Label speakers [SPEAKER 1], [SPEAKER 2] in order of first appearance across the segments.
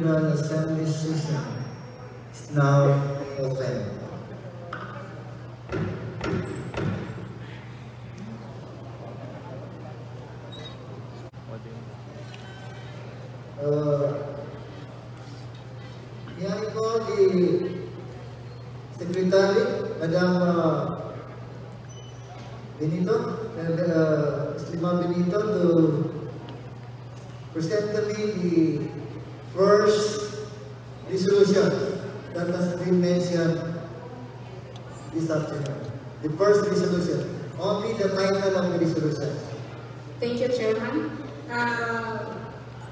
[SPEAKER 1] General Assembly session is now open. Yan ko di Secretary, Madam Benito, Slima Benito, to present to me the first resolution that has been mentioned this afternoon. The first resolution. Only the title of the resolution.
[SPEAKER 2] Thank you, Chairman.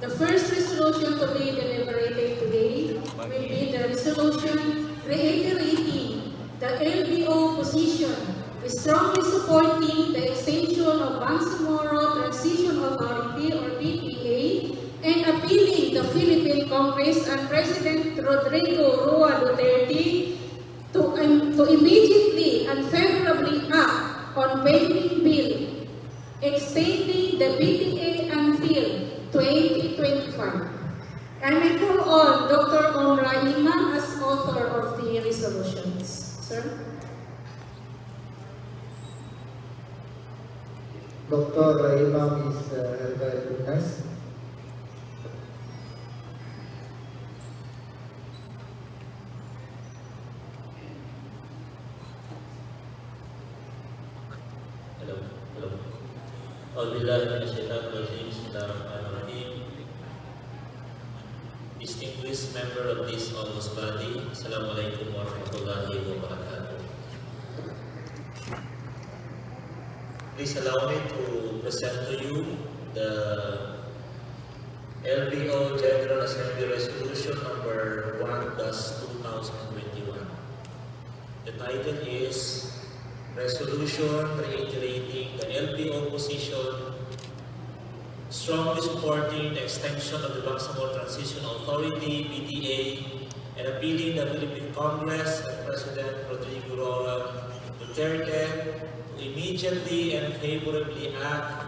[SPEAKER 2] The first resolution to be deliberated today will be the resolution reiterating the LBO position, strongly supporting the extension of Bangsamoro Transition Authority or BTA, and appealing the Philippine Congress and President Rodrigo Roa Duterte to immediately and favorably act on pending bill extending the BTA until 2025. And I call on Dr. Omra Ima as author of the resolutions. Sir?
[SPEAKER 1] Dr. Imam is recognized.
[SPEAKER 3] Distinguished member of this august body, Assalamualaikum warahmatullahi wabarakatuh. Please allow me to present to you the LBO General Assembly Resolution number 1/2021. The title is Resolution reiterating the LBO position, strongly supporting the extension of the Bangsamoro Transition Authority, BTA, and appealing the Philippine Congress and President Rodrigo Roa Duterte to immediately and favorably act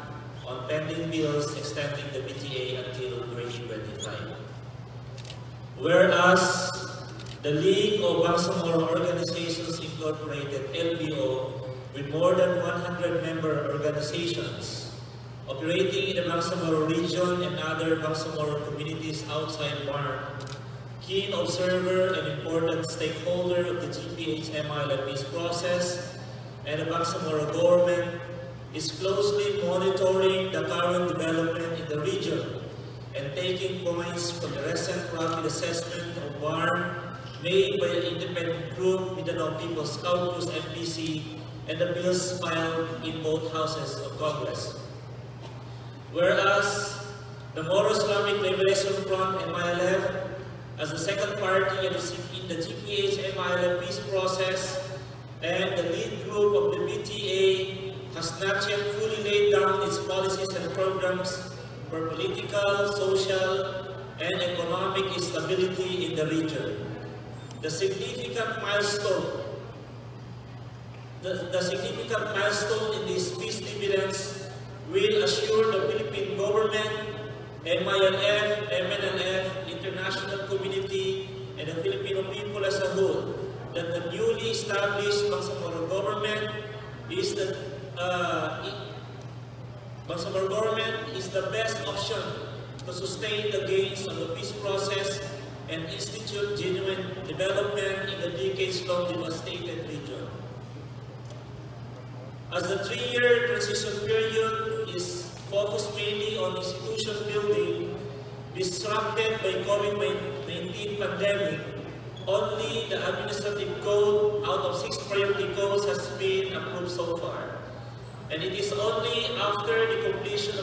[SPEAKER 3] on pending bills extending the BTA until 2025. Whereas the League of Bangsamoro Organizations Incorporated, LBO, with more than 100 member organizations operating in the Bangsamoro region and other Bangsamoro communities outside BARM, keen observer and important stakeholder of the GPH-MILF peace process, and the Bangsamoro government is closely monitoring the current development in the region and taking points from the recent rapid assessment of BARM made by an independent group, Mindanao People's Caucus, MPC, and the bills filed in both houses of Congress. Whereas the Moro Islamic Liberation Front, MILF, as the second party in the GPH-MILF peace process, and the lead group of the BTA has not yet fully laid down its policies and programs for political, social, and economic stability in the region. The significant milestone in these peace dividends will assure the Philippine government, MILF, MNLF, international community, and the Filipino people as a whole that the newly established Bangsamoro government is the best option to sustain the gains of the peace process and institute genuine development in the decades-long devastated region. As the 3-year transition period is focused mainly on institution building disrupted by COVID-19 pandemic, only the administrative code out of 6 priority codes has been approved so far. And it is only after the completion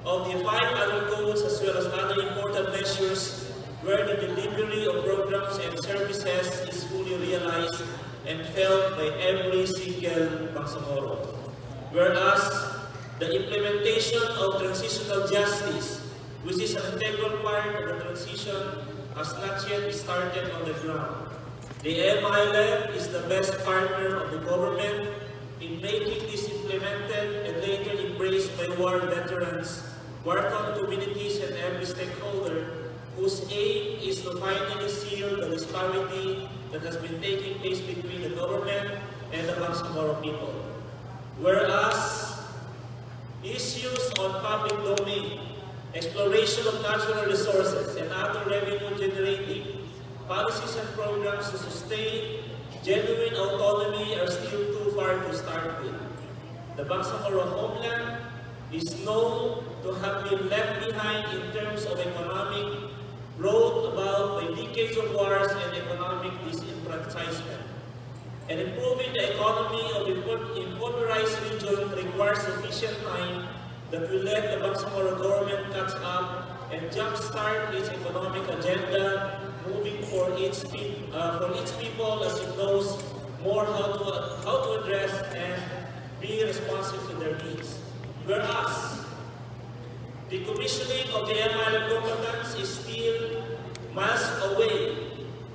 [SPEAKER 3] of the 5 other codes as well as other important measures where the delivery of programs and services is fully realized and felt by every single Bangsamoro. Whereas the implementation of transitional justice, which is an integral part of the transition, has not yet started on the ground. The MILF is the best partner of the government in making this implemented and later embraced by war veterans, war-torn communities, and every stakeholder whose aim is to finally seal the disparity that has been taking place between the government and the Bangsamoro people. Whereas issues on public domain, exploration of natural resources, and other revenue-generating policies and programs to sustain genuine autonomy are still too far to start with. The Bangsamoro homeland is known to have been left behind in terms of economic growth about by decades of wars and economic disenfranchisement. And improving the economy of impoverished region requires sufficient time that will let the Bangsamoro government catch up and jumpstart its economic agenda, moving for its people as it knows more how to address and be responsive to their needs. Whereas the commissioning of the MILF competence is still miles away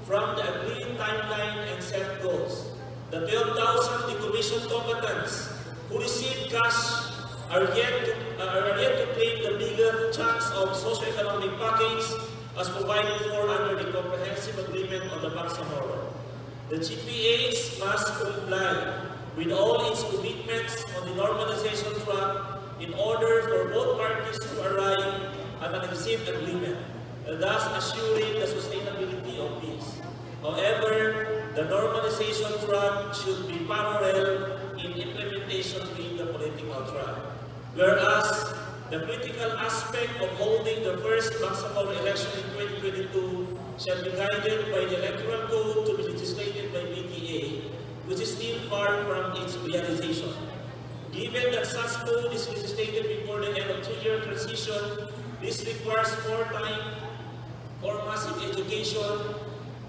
[SPEAKER 3] from the agreed timeline and set goals. The 12,000 decommissioned combatants who received cash are yet to claim the bigger chunks of socio-economic package as provided for under the Comprehensive Agreement on the Bangsamoro. The GPAs must comply with all its commitments on the normalization track in order for both parties to arrive at an exit agreement, thus assuring the sustainability of peace. However, the normalization track should be parallel in implementation with the political track. Whereas the critical aspect of holding the first Bangsamoro election in 2022 shall be guided by the electoral code to be legislated by BTA, which is still far from its realization. Given that such code is legislated before the end of 2-year transition, this requires more time for massive education,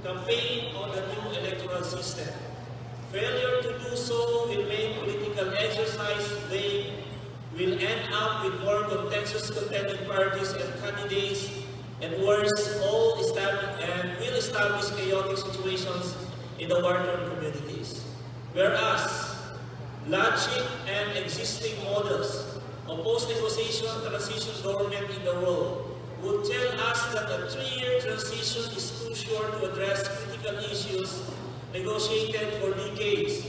[SPEAKER 3] campaign on the new electoral system. Failure to do so will make political exercise vague, will end up with more contentious contending parties and candidates, and worse, will establish chaotic situations in the war-torn communities. Whereas logic and existing models of post-negotiation transition government in the world would tell us that a 3-year transition is too short to address critical issues negotiated for decades.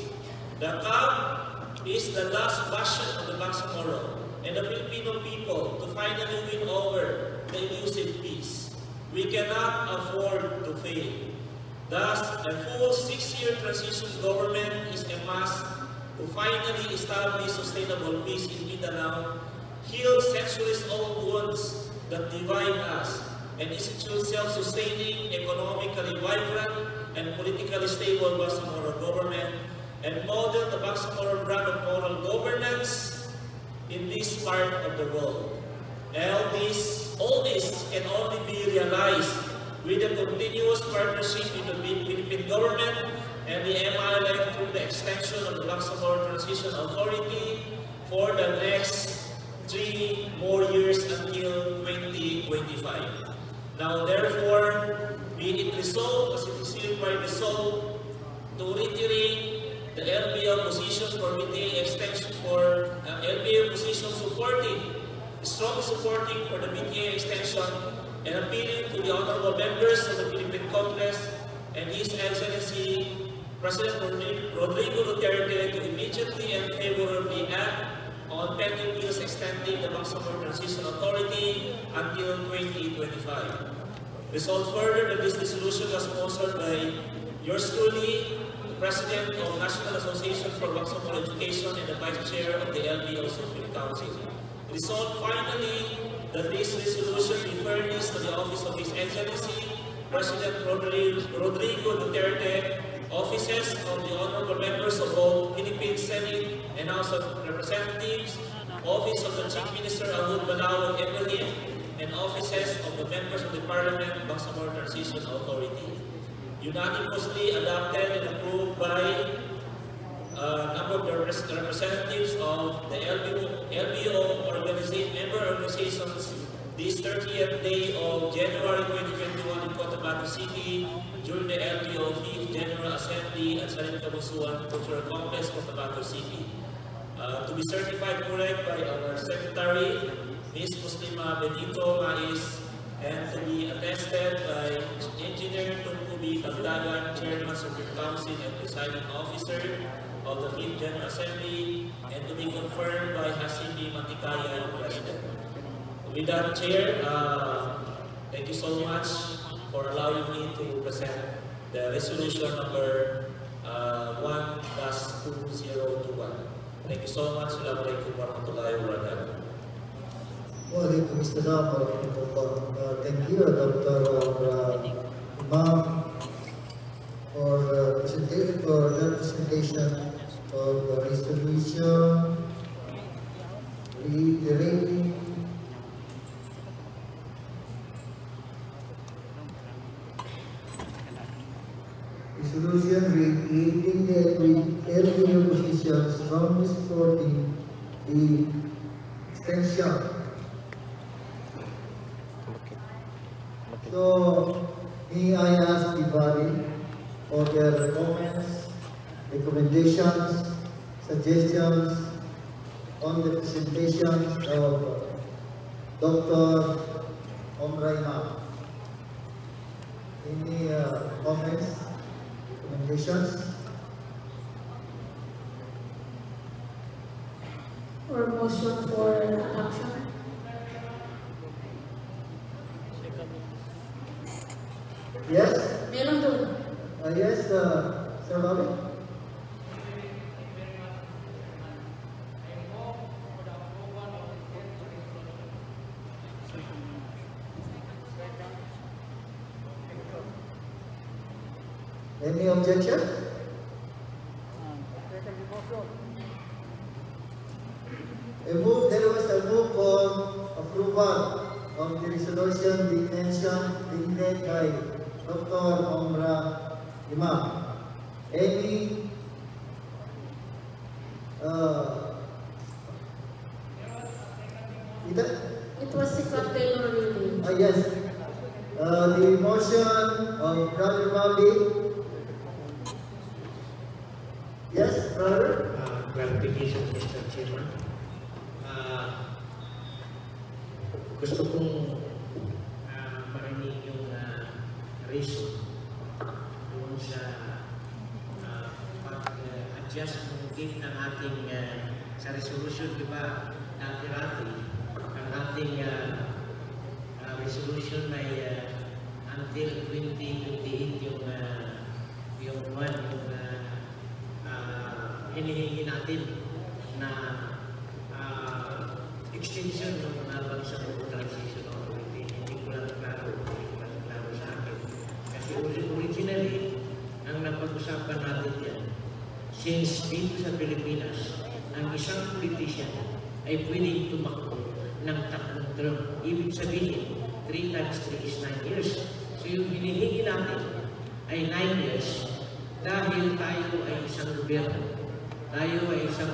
[SPEAKER 3] The CAB is the last bastion of the Bangsamoro and the Filipino people to finally win over the elusive peace. We cannot afford to fail. Thus, a full 6-year transition government is a must to finally establish sustainable peace in Mindanao, heal centuries-old wounds that divide us, and institute self-sustaining, economically vibrant, and politically stable Bangsamoro government, and model the Bangsamoro brand of moral governance in this part of the world. All this can only be realized with a continuous partnership with the Philippine government and the MILF through the extension of the Bangsamoro Transition Authority for the next 3 more years until 2025. Now, therefore, be it resolved, as it is hereby resolved, to reiterate the LBO position for BTA extension for LBO position strongly supporting for the BTA extension and appealing to the honorable members of the Philippine Congress and His Excellency President Rodrigo Duterte to immediately and favorably act on pending bills extending the Bangsamoro Transition Authority until 2025. Resolved further that this resolution was sponsored by yours truly, the President of National Association for Bangsamoro Education and the Vice Chair of the LBO Supreme Council. Resolved finally that this resolution be furnished to the Office of His Excellency President Rodrigo Duterte, offices of the honorable members of both Philippine Senate and House of Representatives, Office of the Chief Minister Ahud Balawag Ibrahim, and offices of the members of the Parliament Bangsamoro Transition Authority. Unanimously adopted and approved by a number of the representatives of the LBO member organizations this 30th day of January 2021 in Cotabato City during the LBO 5th General Assembly at Salim Kabusuan Cultural Complex, Cotabato City. To be certified correct by our Secretary, Ms. Muslima Benito Mais, and to be attested by Engineer Tungkubi Kagdagan, Chairman, Supreme Council, and Presiding Officer of the 5th General Assembly, and to be confirmed by Hasindi Matikayan, President. With that, Chair, thank you so much for allowing me to present the resolution number 1-2021. Thank you so much. Assalamualaikum warahmatullahi wabarakatuh.
[SPEAKER 1] Waalaikumsalam warahmatullahi. Thank you, Dr. Imam, for the presentation of the resolution reiterating the LBO positions from supporting the extension. So, may I ask the body for their comments, recommendations, suggestions on the presentations of Dr. Omraima. Any comments, recommendations?
[SPEAKER 2] Or motion for adoption?
[SPEAKER 1] Yes?
[SPEAKER 2] Meron doon.
[SPEAKER 1] Yes, Sir Bobby? Any objection? There was a move for approval of the resolution being made by Dr. Omra Imam. Any
[SPEAKER 2] It was seconded already.
[SPEAKER 1] yes. The motion of Brother Bobby. Yes, brother.
[SPEAKER 4] Clarification, Mr. Chairman. Gusto kong marinig yung reason doon sa pag-adjust ng date ng ating sa resolution, di ba? Dati-rati, ang ating resolution ay until 2028 yung hinihingi natin na extension ng Bangsamoro Transition Authority. Hindi ko lang klaro sa akin. Kasi originally, ang napag-usapan natin yan, since dito sa Pilipinas, ang isang politician ay pwedeng tumakbo ng 3 term. Ibig sabihin, 3 times 3 is 9 years. So yung hinihingi natin ay 9 years dahil tayo ay isang gobyerno. Tayo ay isang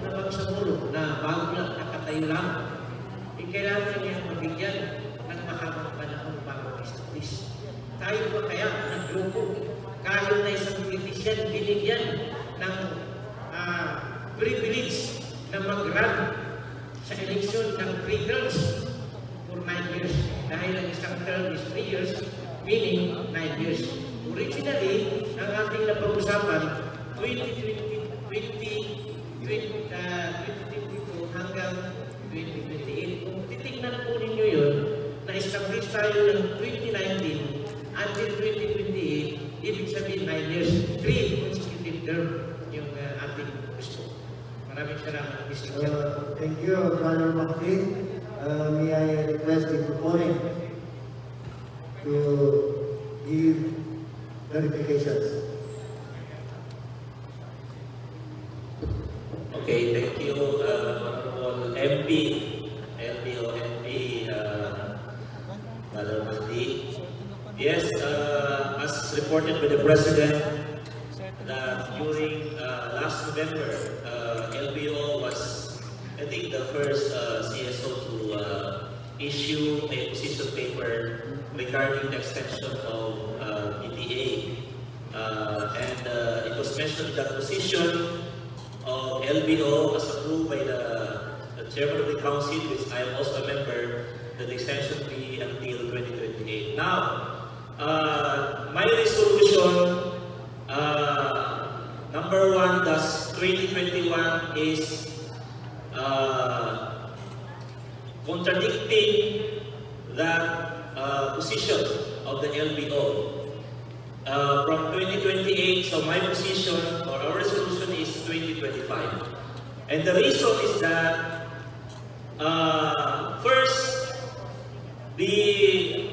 [SPEAKER 4] Bangsamoro na bago lang nakatayo lang. Kailangan niya mabigyan ng mahabang panahon bago establish. Tayo ba kaya naglupo? Kahit na isang politician binigyan ng privilege na mag-run sa eleksyon ng 3 terms for 9 years. Dahil ang isang term is 3 years, meaning 9 years. Originally, ang ating napag-usapan, 2022 hanggang 2028. Kung titignan po ninyo yun, na-establish tayo ng 2019 until 2028, ibig sabihin 9 years, 3 consecutive term yung ating gusto. Maraming salamat, Mr. Chairman.
[SPEAKER 1] Thank you, Brother Makti. May I request the proponent to give clarifications.
[SPEAKER 3] Okay, thank you, Honorable MP, LBO MP, Brother Mahdi. Yes, as reported by the President, that during last November, LBO was, I think, the first CSO to issue a position paper regarding the extension of PTA. And it was mentioned in that position of LBO as approved by the the chairman of the council, which I am also a member, that the extension be until 2028. Now, my resolution, number 1, thus 2021 is contradicting that position of the LBO. From 2028, so my position or our resolution is 2025. And the reason is that, first, the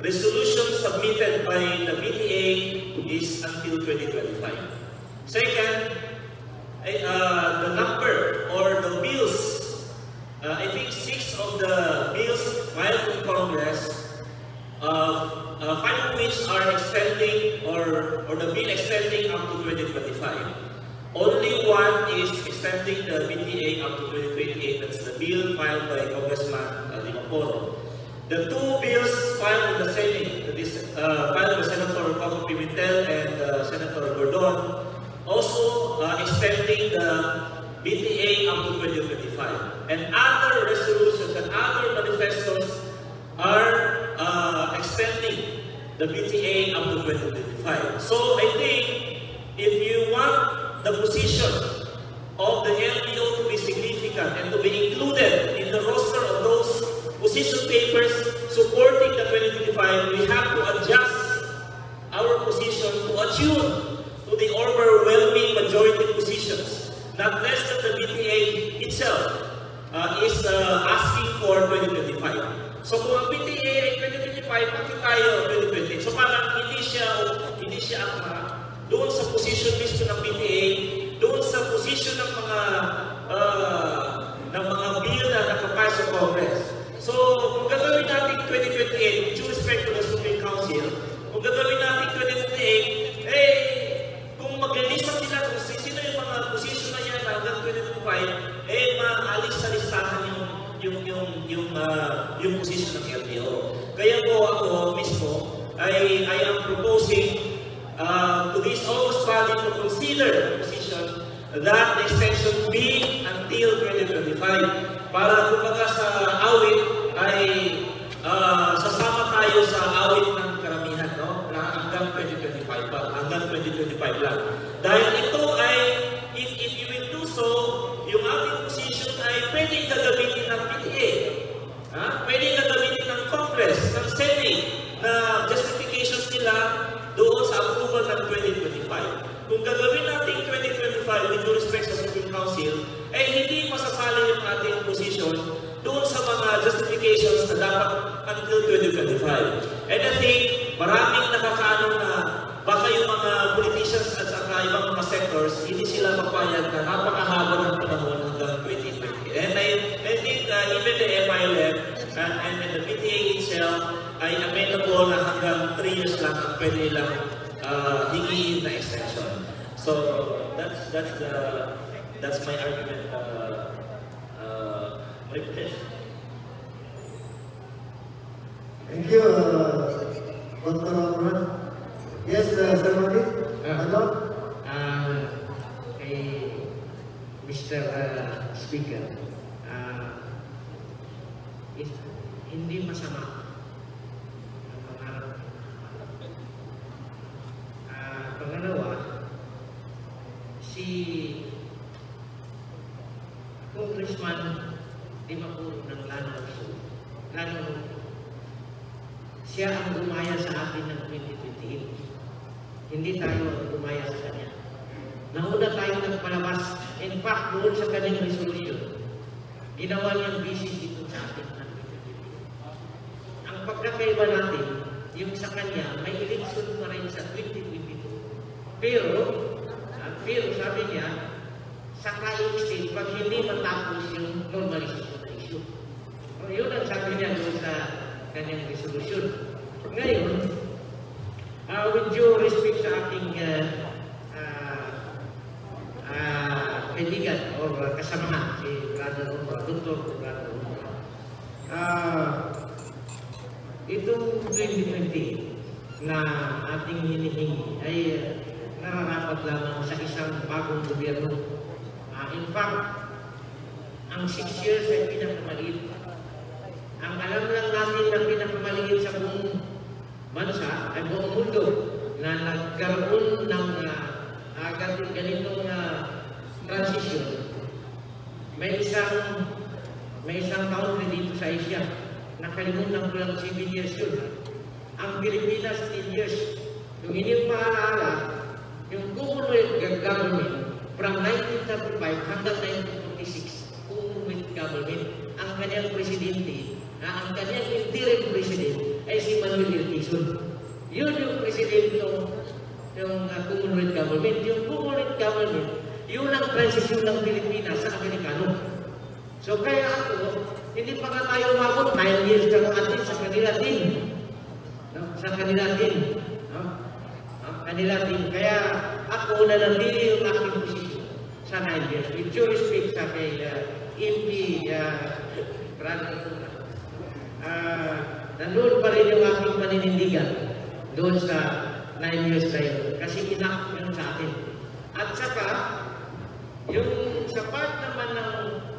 [SPEAKER 3] resolution submitted by the BTA is until 2025. Second, the number or the bills, I think 6 of the bills filed in Congress, 5 of which are extending or the bill extending up to 2025. Only one is extending the BTA up to 2028. That's the bill filed by Congressman Limapolo. The 2 bills filed in the Senate, that is filed by Senator Coco Pimentel and Senator Gordon, also extending the BTA up to 2025. And other resolutions and other manifestos are extending the BTA up to 2025. So I think if you want the position of the LBO to be significant and to be included in the roster of those position papers supporting the 2025, we have to adjust our position to attune to the overwhelming majority positions, not less than the BTA itself is asking for 2025. So kung ang BTA ay 2025, bakit tayo 2020? So parang hindi siya doon sa position mismo ng BTA, doon sa position ng mga bill na nakapay sa Congress. So kung gagawin natin 2028, with due respect to the Supreme Council, kung gagawin natin 2028, kung mag-lista sila kung sino yung mga position na yan hanggang 2025, maalis sa listahan yung position ng LBO. Kaya po ako mismo, I am proposing to this August body to consider the position that the extension be until 2025 para kumbaga sa awit ay sasama tayo sa awit ng karamihan, no? Na hanggang 2025 pa, hanggang 2025 lang. Dahil ito ay, if you will do so, yung ating position ay pwedeng gagamitin ng PTA, pwedeng gagamitin ng Congress, ng Senate, na justifications nila doon sa approval ng 2025. Kung gagawin natin 2025 with due respect sa Supreme Council, hindi masasali yung ating position doon sa mga justifications na dapat until 2025. And I think maraming nakakaano na baka yung mga politicians at saka ibang mga sectors, hindi sila mapayag na napakahaba ng panahon hanggang 2020. And I think even the MILF and the PTA itself ay available na hanggang 3 years lang ang pwede nilang hingiin na extension. So that's my argument.
[SPEAKER 1] Thank you, Dr. Amran. Yes, Sir Modi. Hello?
[SPEAKER 4] Mr. Speaker, hindi masama ang pangarap. Pangalawa, si Congressman Limapolo ng Lanao Sur, siya ang gumaya sa atin ng 2028. Hindi tayo ang gumaya sa kanya. Nauna tayo nagpalabas. In fact, doon sa kanyang resolution, ginawa niyang basis dito sa atin ng 2028. Ang pagkakaiba natin, yung sa kanya, may election pa rin sa 2022. Pero sabi niya, sa kayo state, pag hindi matapos yung normalization na issue. So, yun ang sabi niya doon sa kanyang resolution. Ngayon, with due respect sa aking kaibigan o kasamahan, si Brother Umar, Dr. Brother Umar, itong 2020 na ating hinihingi ay nararapat lamang sa isang bagong gobyerno. In fact, ang 6 years ay pinakamaliit. Ang alam lang natin na pinakamaliit sa buong bansa ay buong mundo na nagkaroon ng ganitong transition. May isang country dito sa Asia, nakalimutan ko lang 7 years yun. Ang Pilipinas 10 years. Yung inyong maaalala, yung Commonwealth government from 1935 hanggang 1946, Commonwealth government, ang kanyang presidente, ang kanyang interim president ay si Manuel Tizon. Yun yung presidente ng Commonwealth government. Yung Commonwealth government, yun ang transition ng Pilipinas sa Amerikano. So kaya ako, hindi pa nga tayo umabot 9 years ka natin sa kanila din. No? Sa kanila din. No? Kanila din. Kaya ako nanatili yung aking posisyon sa 9 years. With due respect sa kay MP nandun pa rin yung aking paninindigan doon sa 9 years na yun. Kasi enough yun sa atin. At saka, yung sa part naman ng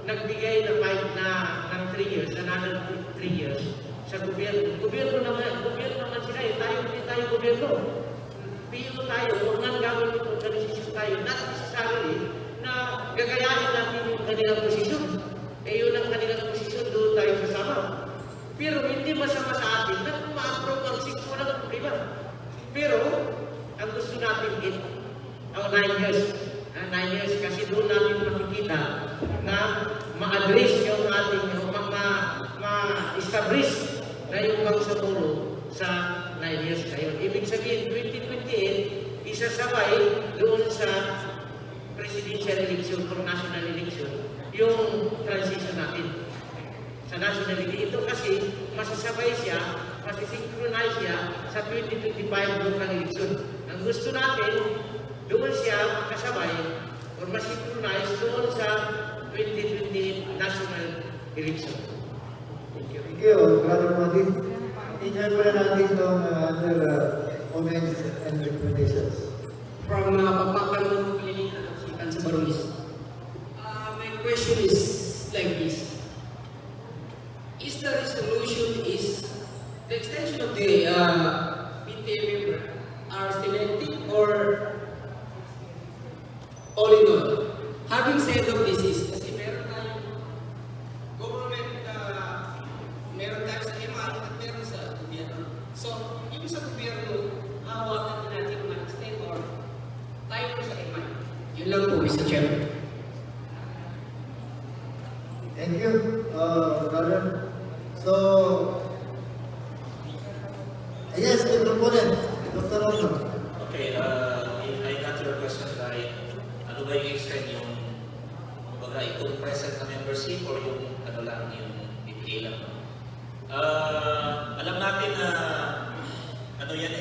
[SPEAKER 4] nagbigay na ng 3 years, another 3 years, sa gobyerno. Gobyerno naman sila eh. Hindi tayo gobyerno. PO tayo, organ government organization tayo. Not necessarily na gagayahin natin yung kanilang posisyon. Yun ang kanilang posisyon, doon tayo kasama. Pero hindi masama sa atin na kung ma-approve ang 6, walang problema. Pero, ang gusto natin ang 9 years. 9 years kasi doon natin makikita na ma-address yung ating, ma-establish na yung Bangsamoro sa 9 years na yun. Ibig sabihin, 2028, isasabay doon sa presidential election or national election yung transition natin sa nationality. Ito kasi masasabay siya, masisynchronize siya sa 2025 local election. Ang gusto natin, doon siya makasabay or masisynchronize doon sa 2028 national election. Thank you.
[SPEAKER 1] Thank you, Brother Madi. Tingnan mo na natin itong other comments and recommendations.
[SPEAKER 5] From Pampakan Clinic, si Bangsamoro. My question is like this. Is the resolution the extension of the PTA member are selective or all in all? Having said of this is, kasi meron tayong government, meron tayo sa MI at meron sa gobyerno. So, yung sa gobyerno, hawakan na natin mag-extend or tayo sa MI. Yun lang po, Mr. Chairman.
[SPEAKER 1] Thank you, brother. So, yes, the proponent, Dr. Rono.
[SPEAKER 3] Okay, if I got your question right, ano ba yung extend yung baga itong present na membership or yung ano lang, yung PTA lang? Alam natin na ano yan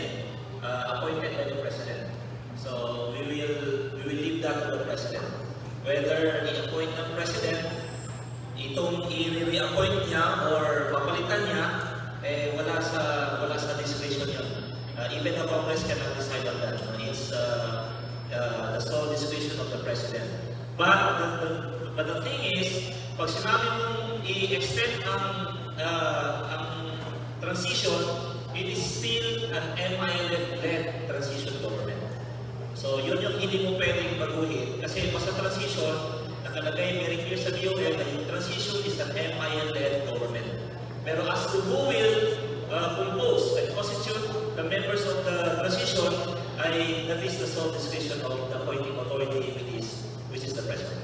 [SPEAKER 3] appointed by the President. So, we will leave that to the President. Whether i-appoint ng President, itong i-reappoint niya or papalitan niya, wala sa discretion yun. Even the Congress cannot decide on that. It's the sole discretion of the President. But the thing is, pag sinabi mong i-extend ang transition, it is still an MILF-led transition government. So yun yung hindi mo pwedeng baguhin. Kasi pa sa transition, nakalagay very clear sa DOL na yung transition is an MIL-led government. Pero as to who will compose and constitute the members of the transition, that is the sole discretion of the appointing authority, which is the President.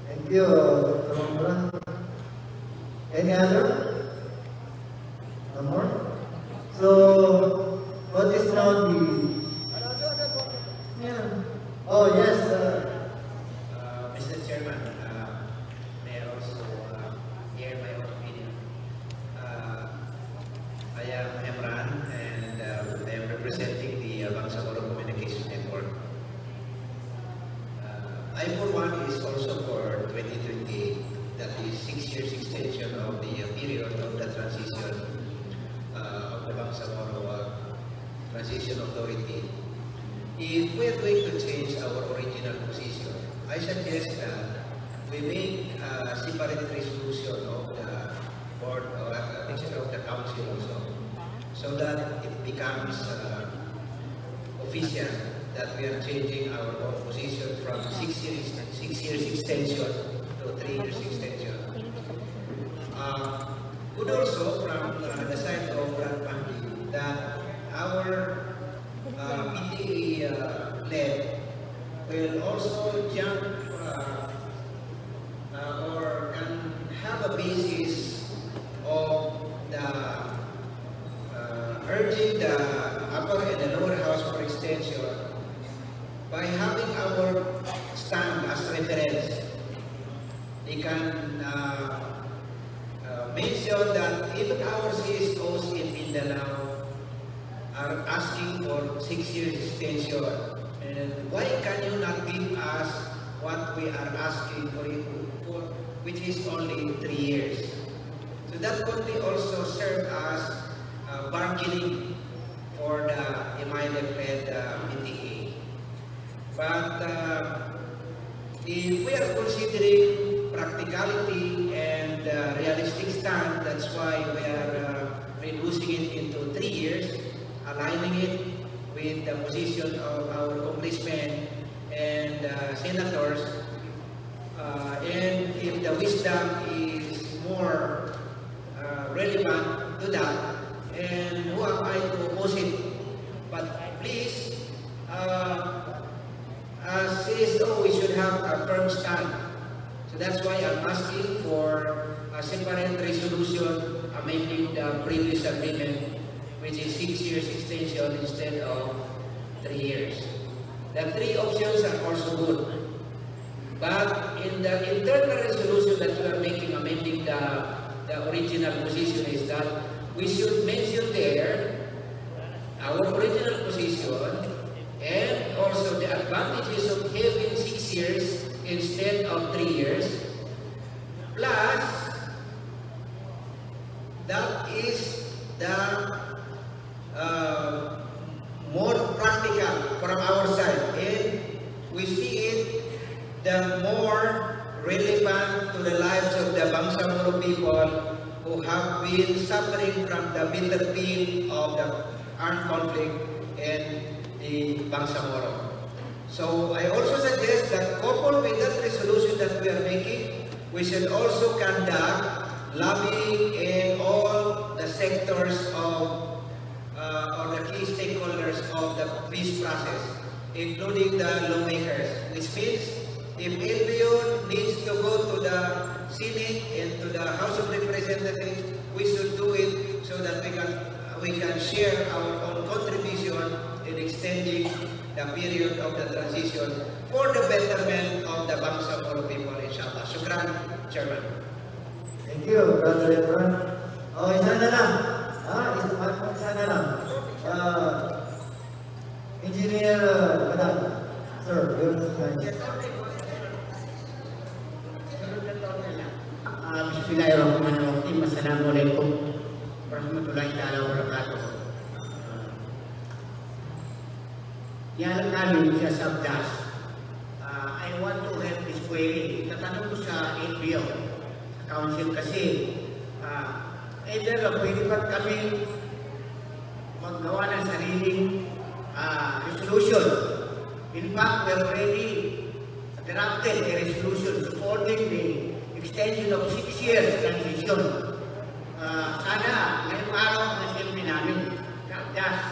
[SPEAKER 1] Thank you, Dr. Rono. Any other? No more? So, what is now the... Yeah. Oh, yes.
[SPEAKER 6] Mr. Chairman, may I also hear my own opinion. I am Emran and I am representing the Bangsamoro Communication Network. I, for one, is also for 2028, that is 6 years extension of the period of the transition of the Bangsamoro Transition Authority. If we are going to change our original position, I suggest that we make a separate resolution of the board or of the council also, so that it becomes official that we are changing our own position from 6 years extension to 3 years extension. Good also from the side of Brad Pandi that our PTA led will also jump or can have a basis of the urging the upper and the lower house for extension by having our stand as reference. They can mention that even our CSOs in Mindanao are asking for 6 years extension. And why can you not give us what we are asking for, which is only 3 years? So that could be also serve as bargaining for the MILF-led PTA. But if we are considering practicality and realistic stand, that's why we are reducing it into 3 years, aligning it with the position of our congressmen and senators. And if the wisdom is more relevant to that, and who am I to oppose it? But please, as CSO, we should have a firm stand. So that's why I'm asking for a separate resolution amending the previous agreement, which is 6 years extension instead of 3 years. The 3 options are also good. But in the internal resolution that we are making, amending the original position, is that we should mention there our original position and also the advantages of having 6 years instead of 3 years. Plus, that is the more practical from our side, and we see it the more relevant to the lives of the Bangsamoro people who have been suffering from the bitter pain of the armed conflict in the Bangsamoro. So I also suggest that coupled with that resolution that we are making, we should also conduct lobbying in all the sectors of or the key stakeholders of the peace process, including the lawmakers, which means if LBO needs to go to the Senate and to the House of Representatives, we should do it so that we can share our own contribution in extending the period of the transition for the betterment of the Bangsamoro people, inshallah. Shukran, Chairman.
[SPEAKER 1] Thank you, Brother Lebron. Oh, isa na lang. Isa na lang. Engineer, sir, you're
[SPEAKER 7] Bismillahirrahmanirrahim. Assalamualaikum warahmatullahi taala wabarakatuh. Yan namin siya sa DAS. I want to have this query. Tatanong ko sa LBO, sa council kasi, either pwede ba kami maggawa ng sariling resolution. In fact, we already drafted a resolution supporting the extension of 6 years transition. Sana ngayong araw na siyempre namin na-adjust.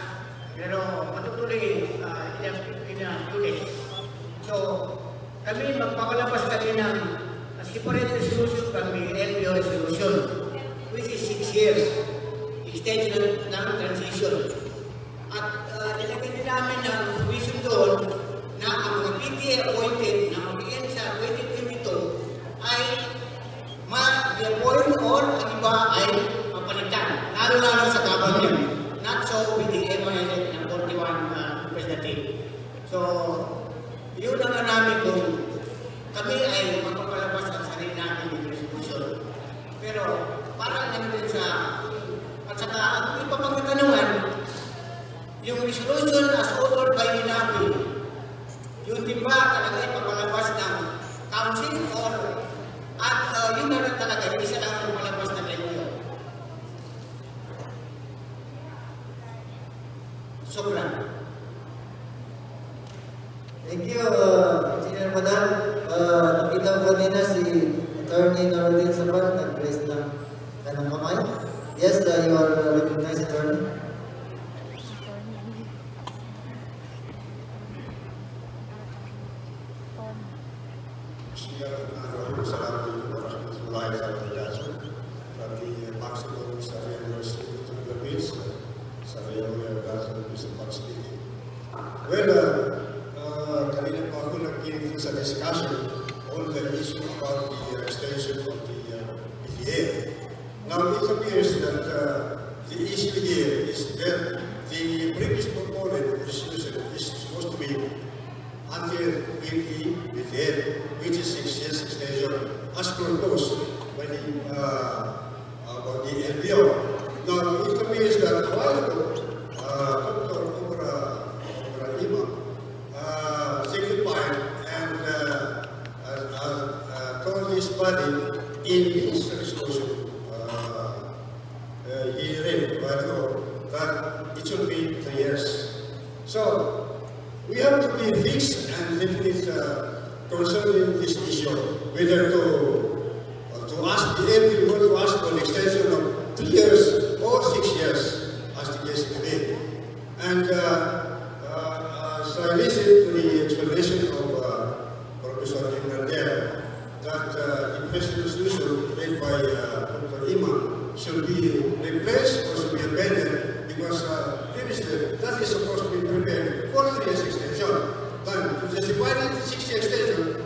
[SPEAKER 7] Pero matutuloy in a few days. So, kami magpapalabas kami ng separate resolution kami, LBO resolution, which is 6 years extension ng transition. At nilagay din namin ng provision doon na ang mga PTA appointed na mag-end sa 2022 ay ma-appoint or ang iba ay mapalitan. Lalo-lalo sa government. Not so with the MILF ng 41 representative. So, yun na namin kung kami ay magpapalabas ng sarili natin ng resolution. Pero, parang naman sa at saka, ang ipapagkatanungan, yung resolution as ordered by Ninabi, yun din ba talaga ipapalabas ng council or At yun na lang talaga, yung isa lang ang palabas na LBO. Sobra.
[SPEAKER 1] Thank you, Engineer Madam. Nakita ko kanina si Attorney Norvin Sabat, nag-raise ng kanang kamay. Yes, you are recognized, Attorney.
[SPEAKER 8] Salamat po mulai sa pagkakasyon from the Bangsamoro University of the Philippines, sa Rio speaking. Well, kanina po ako nag-give sa discussion on the issue about the extension of the PTA. Now, it appears that the issue here is that the previous proponent of the resolution is supposed to be until 2028, which is 6 years extension, as proposed by the LBO. Now, it appears that a while ago, Dr. Ima signified and told his body in his resolution, he read a while ago that it should be 3 years. So, we have to be fixed and definite concerning this issue, whether to ask the everyone to ask for an extension of 3 years or 6 years, as the case may be. And so I listened to the explanation of Professor Hernandez that the present resolution made by Dr. Ima should be replaced or should be amended because previously that is supposed to be prepared for 3 years extension. But to justify the 6-year extension,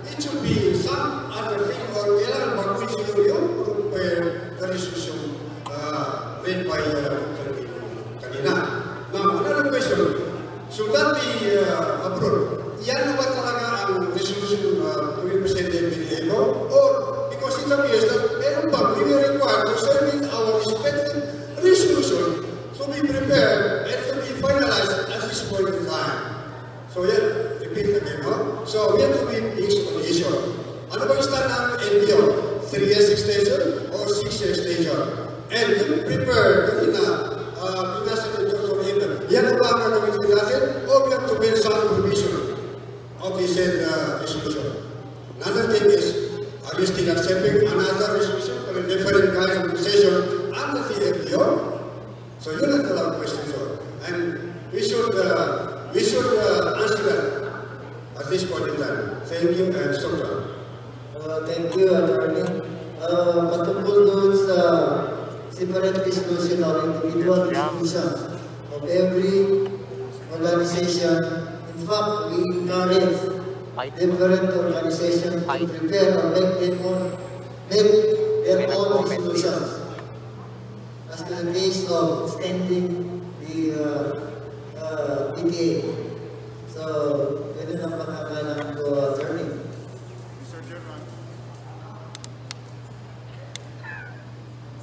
[SPEAKER 8] it should be some other thing or kailangan baguhin siguro yung the resolution made by Dr. kanina. Now, another question, should that be approved? Yan ba talaga ang resolution to be presented with the EBO? Or because it appears that meron pa, we will require to submit our respective resolution to be prepared and to be finalized at this point in time. So yeah, repeat again, no? So we have to be fixed on the issue. Ano ba yung stand ng LBO? 3 years extension or 6 years extension? And to prepare, pinasa ni Dr. Eben, yan ang mga gagawin natin o we have to build some provision of the said resolution. Another thing is, are you still accepting another resolution for a different kind of decision under the LBO? So yun ang talang question, sir. And we should answer that at this point in time. Thank you and stop time.
[SPEAKER 1] Thank you, Attorney. Patungkol doon sa separate resolution or individual resolution of every organization. In fact, we encourage different organizations to prepare or make their own resolutions. As to the case of extending the PTA. So, pwede na pangakalan ko, Attorney.
[SPEAKER 8] Mr. Chairman.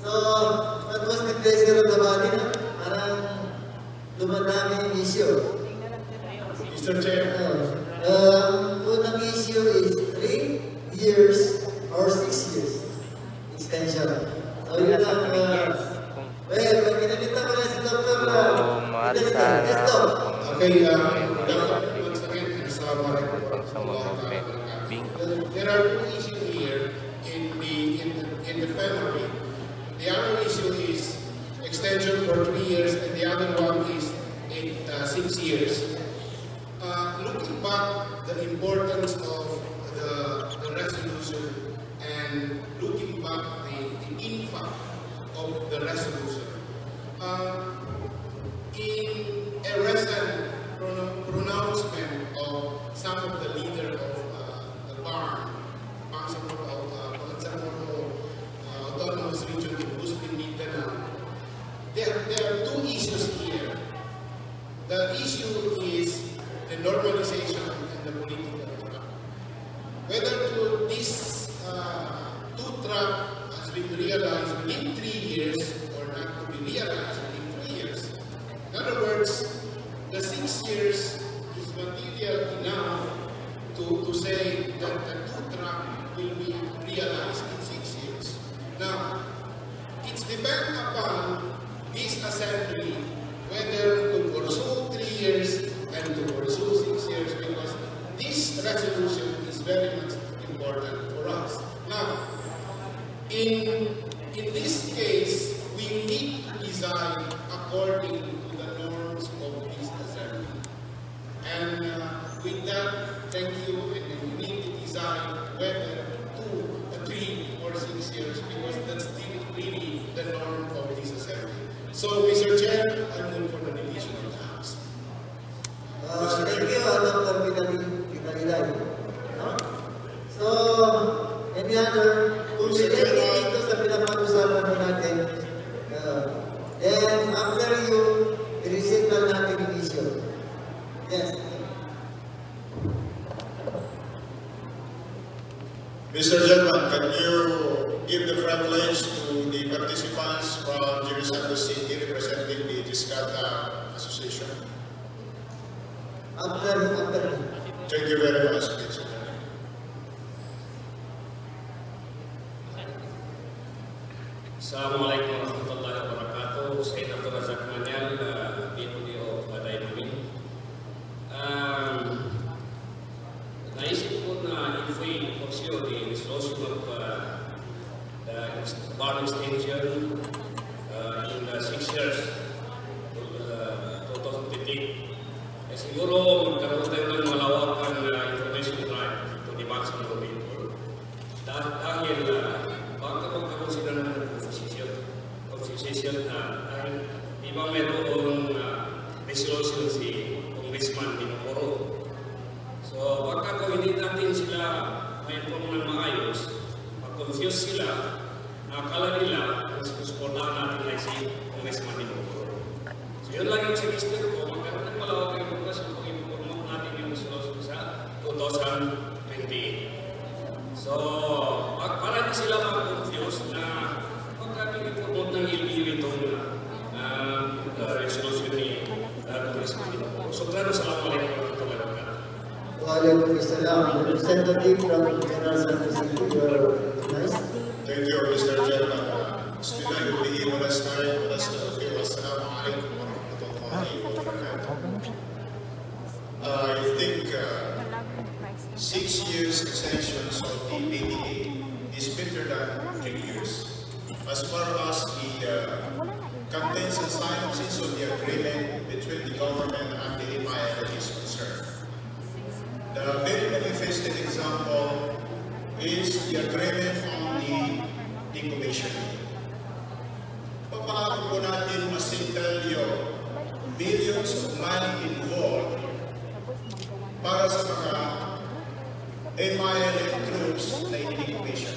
[SPEAKER 1] So, that was the pleasure of the body na parang dumadami yung issue.
[SPEAKER 8] Mr. Chair.
[SPEAKER 1] Unang issue is 3 years or 6 years extension. So, yun ang pag kinakita ko na si Dr. Let's go.
[SPEAKER 8] Okay, once again, there are two issues here in the family. The other issue is extension for 3 years, and the other one is 6 years. Looking back, the importance of the resolution and looking back the impact of the resolution. In a recent pronouncement of some of the leaders of the Bangsamoro Autonomous Region in Muslim Mindanao, there are two issues here. The issue is the normalization and the political track. Whether this two-track has been realized within 3 years or not to be realized within 3 years. In other words, the 6 years is material enough to say that the two track will be realized in 6 years. Now, it's dependent upon this assembly whether to pursue 3 years and to pursue 6 years, because this resolution is very much important for us. Now, in this case, we need to design according to the norms of this assembly. And with that, thank you, and then we need to design whether 2, 3, or 6 years, because that's really the norm of this assembly. So, Mr. Chair, I move for the division of the House.
[SPEAKER 1] Thank you, Dr. Pinaliday. So, any other, kung sinigay dito sa pinapag-usapan mo natin, then after you, i-receive lang natin yung issue. Yes.
[SPEAKER 8] Mr. Chairman, can you give the privilege to the participants from Jerusalem City representing the Tiscata Association?
[SPEAKER 1] After.
[SPEAKER 8] Thank you very much, Mr. Chairman.
[SPEAKER 9] Assalamualaikum warahmatullahi wabarakatuh. Saya Dr. Razak Manyal, DODO Badai Bumi. Naisip ko na if we pursue the resolution of the bar extension in 6 years to 2020, siguro magkaroon tayo ng malawakan information drive to the Bangsamoro people. Dahil baka magkaroon sila ng conversation dahil di ba mayroong resolution si Congressman Pinocoro. So baka kung hindi natin sila may inform ng maayos, mag-confuse sila, akala nila ang susuportahan natin ay si Congressman Pinocoro. So yun lang yung suggestion ko, magkaroon ng malawak yung information kung inform natin yung resolution sa 2028. So para na sila mag-confuse na pagka-inform ng LBU itong resolution ni Congressman Pinocoro. So claro, salamat po.
[SPEAKER 1] Waalaikumsalam. Representative from General Santos City, you're nice.
[SPEAKER 8] Thank you, Mr. Chairman. Bismillahirrahmanirrahim. Assalamualaikum warahmatullahi wabarakatuh. I think 6 years extensions of the PDA is better than 3 years. As far as the contents and synopsis of the agreement between the government and the MILF is concerned. The very manifested example is the agreement on the decommissioning. Papaano po natin masintal yung billions of money involved para sa mga MILF troops na i-decommission?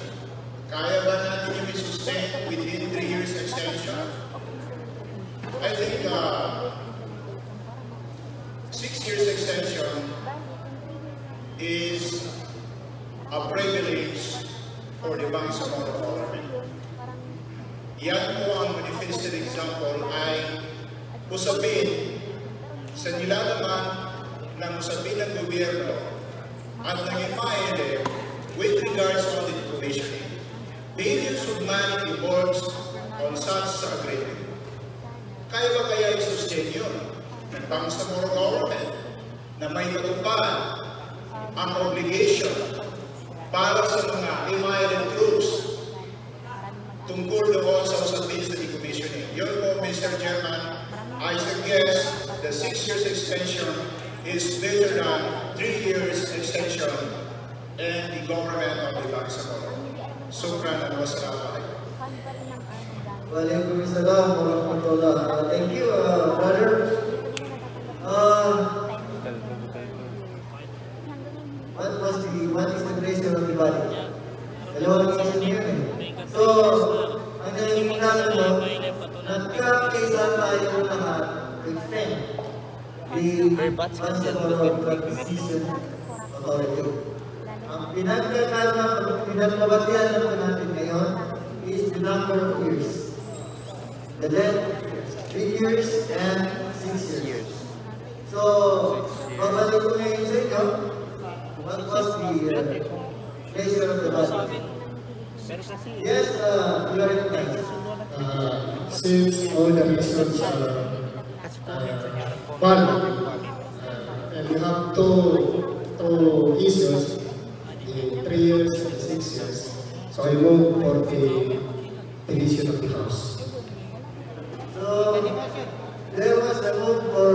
[SPEAKER 8] Kaya ba natin yung sustain within 3 years extension? I think 6 years extension is a privilege for the Bangsamoro government. Yan po ang manifested example ay usapin sa nilalaman ng usapin ng gobyerno at ng MILF with regards to the decommissioning. Billions of money involved on such agreement. Kaya ba kaya i-sustain yun ng Bangsamoro government na may matupad ang obligation para sa mga MILF troops tungkol doon sa usapin sa decommissioning? Yun po, Mr. Chairman, I suggest the 6 years extension is better than 3 years extension and the government of the Bangsamoro. Sukran wa salaam alaikum.
[SPEAKER 1] Waalaikumsalam warahmatullah. Thank you, brother. What is the creation of the body? Dalawang isip yun eh. So, ang nangyayari mo, nagkakaisa tayo lahat to extend the Bangsamoro Transition Authority. Ang pinagkabatian naman natin ngayon is the number of years. The length, 3 years and 6 years. So, babalik ko ngayon sa inyo, what was the nature of the body? Yes, you are right.
[SPEAKER 10] Since all the reasons are valid, and you have two issues, the 3 years and 6 years, so I vote for the division of the House.
[SPEAKER 1] So, there was a move for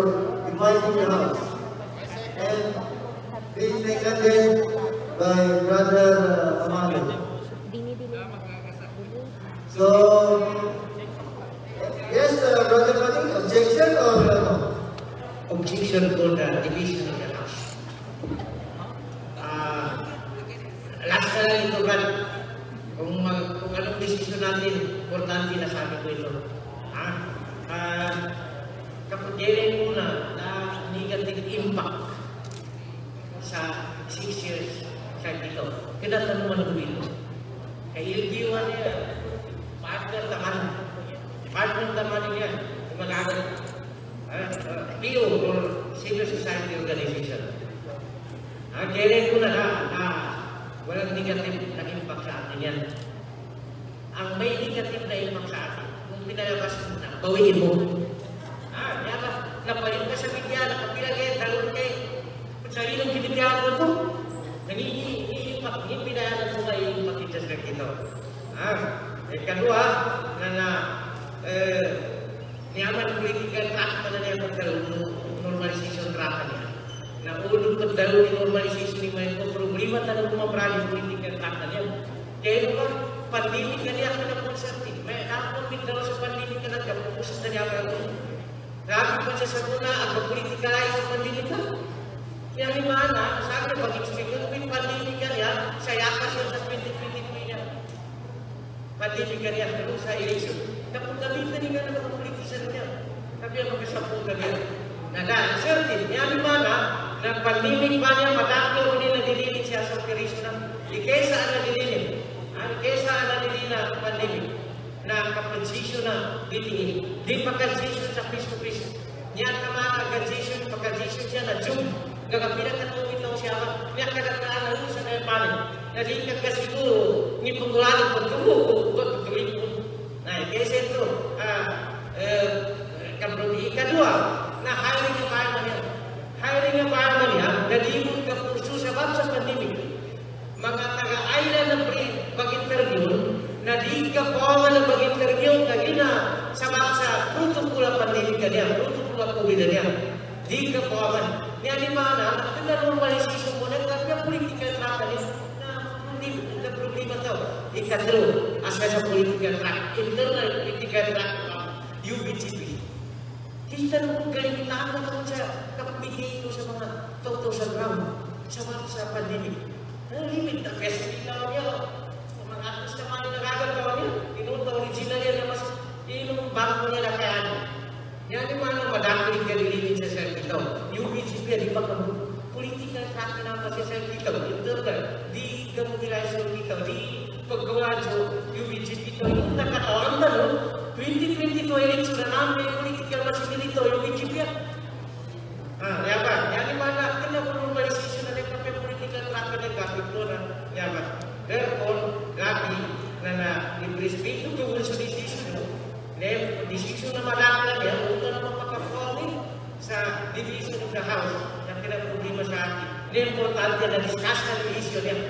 [SPEAKER 1] dividing the House, and being seconded by Brother Amado. So, yes, Brother Mani, objection or no?
[SPEAKER 7] Objection for the division of the House. Last na lang ito, Brad. Kung anong desisyon natin, importante na sabi ko ito. Kapatirin muna na negative impact sa 6 years sa dito. Kailangan naman ang bilo. Kaya ilbiwan niya, partner taman niya, kumagagat. PO or civil society organization. Kaya ko na walang negative na impact sa atin yan. Ang may negative na impact sa atin, kung pinalabas mo na, bawiin mo. Napalit ka sa media, nakapilagay, talon kayo. Kung sarinong kinitiyan mo ito, nag-i-impact, hindi pinayagan mo kayo impact ito sa ito. Kadua, niyaman political track pa na niya pagkaroon normalization track niya. Naulog pagdalo ni normalization ni Mayo, problema talaga mabrali political track niya. Kaya naman, pandemic ka niya ka na konsertin. May nakapag pagdalo sa pandemic ka na, kapupusas na niya ka. Grabe pa siya sa muna, ang mag-politicalize sa pandemic ka. Kaya ni Mana, sabi na pag-expect yung pandemic ka niya, saya ka siya sa 2023 niya. Pandemic ka niya, pero sa election. Kapag gamitan niya na mga politician niya, sabi ang magkasapong ka niya. Certain, niya ni Mana, na pandemic ba niya, madaklo rin na dililit siya sa operation na, kaysa na dililit. Kaysa na dililit na pandemic, na kapag-session na dililit. Di pagka-session sa piso-piso. Niya naman pagka-session siya na June. Gagapilan ka nung ito siya, niya kagagkaan na sa kaya paling. Kasi kagkasiguro, ni pangulalang pagtuloy po. Kaysa ito, kadua, na hiring yung fireman niya. Hiring yung fireman niya, nalibot ka puso sa sa pandemic. Mga taga-island na pag-interview, na di ka po na pag-interview, kagina sa protokula pandemic ka niya, protokula COVID na niya. Di ka po man. Niya ni Mana, normalization mo, nagkakaya political track ka niya, na problema ito. Ikatlo, asa sa political track, internal political track, UBGP. Kita naman galingitaan na naman sa kapibigay ito sa mga tao sa ground, sa pandemic. Limit na festival naman niya. Kung mga artist naman yung nagagagawa niya, inuunta original yan na mas yung bago niya na kaya niya. Yan yung mga madakiling galimit sa self ito. UBGP, di pa kamo political track na pa sa self ito. Internal, di gamutilization ito, di paggawa sa UBGP ito. Yung nakataon na, no? 2022 election na namin political masikin ito, UBGP yan. Yan ba? Yan yung mga normalization na nagkakaya political track na nagkakit mo na. Yan ba? Therefore, lagi na i-respeto tungkol sa decision mo. Decision na malaki lang yan, huwag na mapapag-forming sa division of the House na pinag-problema sa atin. Importante na discuss na decision yan.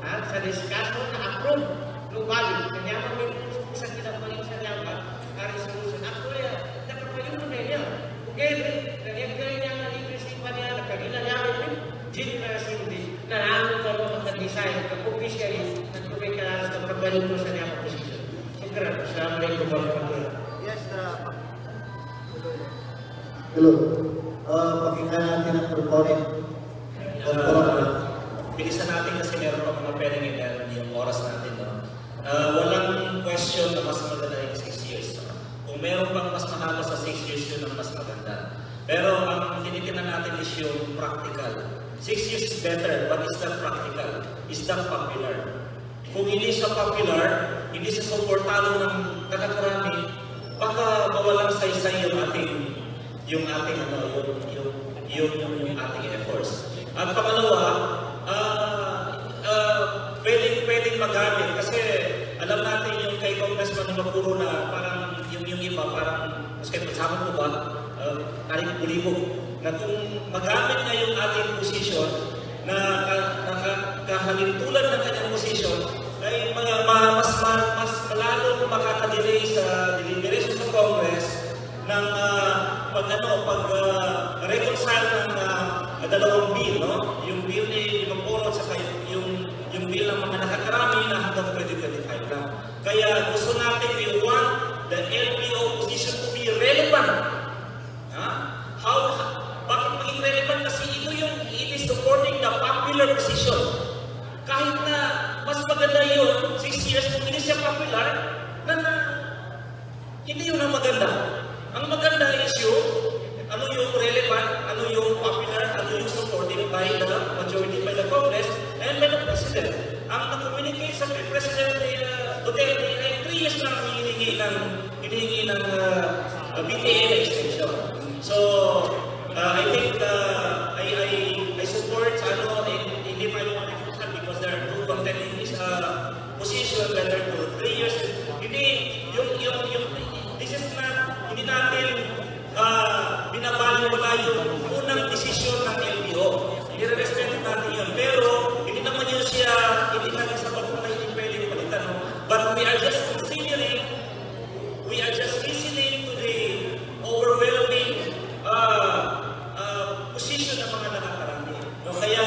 [SPEAKER 7] Sa discussion na approve globally. Kanya may sa kinapalik sa niya ba? Resolution. Ako yan, nakapayo mo na yan. Okay, nangyagay niya na i-receive niya, nakagina niya rin, general assembly, na namin ka mo mag-design, kapag-officially, nagpagay ka lang sa pagbalong mo sa niya position. Sugran, assalamualaikum warahmatullahi.
[SPEAKER 1] Yes, hello. Pakinggan natin ang proponent.
[SPEAKER 3] Bilisan natin kasi meron pa mga pwedeng yung oras natin. No? Walang question na mas maganda yung 6 years. No? Kung meron pang mas mahaba sa 6 years, yun ang mas maganda. Pero ang tinitingnan natin is yung practical. 6 years is better, but is that practical? Is that popular? Kung hindi siya popular, hindi siya supportado ng nakakarami, baka mawalang saysay yung ating efforts. At pangalawa, magamit kasi alam natin yung kay Congressman Mapuro na parang yung iba parang mas kahit magsama ko ba tarik bulibog na kung magamit niya yung ating position na kahalintulan ng kanyang position ay mas malalo makakadelay sa deliberation sa Congress ng pag-reconcile ng dalawang bill, no? Yung bill ni Mapuro at saka yung bill ng mga nakakarami na hanggang 2025 na. Kaya gusto natin, we want the LPO position to be relevant. Bakit maging relevant? Kasi it is supporting the popular position. Kahit na mas maganda yun, 6 years kung hindi siya popular, hindi yun ang maganda. Ang maganda is ano yung relevant, ano yung popular, ano yung supported by the majority, by the Congress, and by the President. Ang nag-communicate sa President Duterte ay 3 years lang hinihingi ng BTA na extension. So, I think I support hindi pa yung because there are two contending position whether to 3 years. Hindi, this is not, hindi natin binabaliwala yung unang desisyon ng LBO. I-respeto natin yun. Pero, hindi naman yun siya, hindi natin sa pagpunta hindi pwedeng palitan. But we are just listening to the overwhelming position ng mga nakakarami. No? Kaya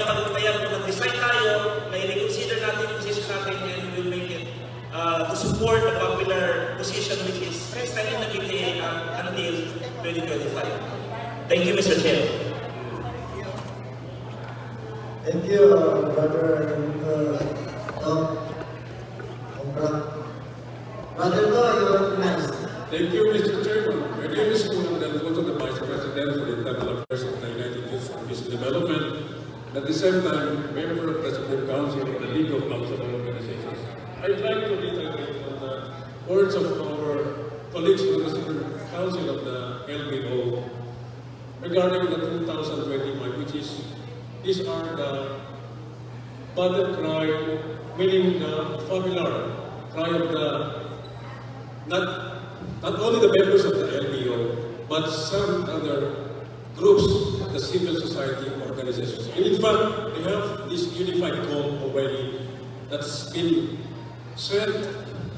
[SPEAKER 3] kung nag-decide tayo, na i-reconsider natin yung position natin and we will make it to support the popular position which is extending the BTA until 2025. Thank you, Mr. Chair.
[SPEAKER 1] Thank you, Brother Brother Lo, you are next.
[SPEAKER 11] Thank you, Mr. Chairman. My name is Kulang Delfoto, the Vice President for the Internal Affairs of the United Youth and Peace Development, and at the same time, member of the Supreme Council of the League of Bangsamoro Organizations. I'd like to reiterate on the words of our colleagues from the Supreme Council of the LBO regarding the 2025, which is, these are the battle cry, meaning the popular cry of the, not only the members of the LBO, but some other groups of the civil society organizations. And in fact, we have this unified call already that's been sent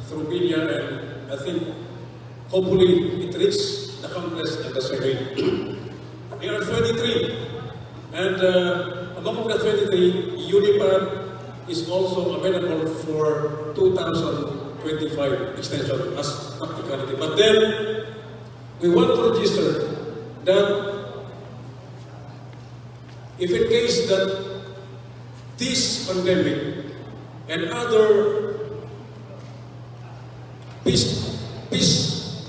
[SPEAKER 11] through media, and I think hopefully it reaches the Congress and the Senate. There are 23, and among the 23, UNIPAD is also available for 2025 extension as practicality. But then, we want to register that if in case that this pandemic and other peace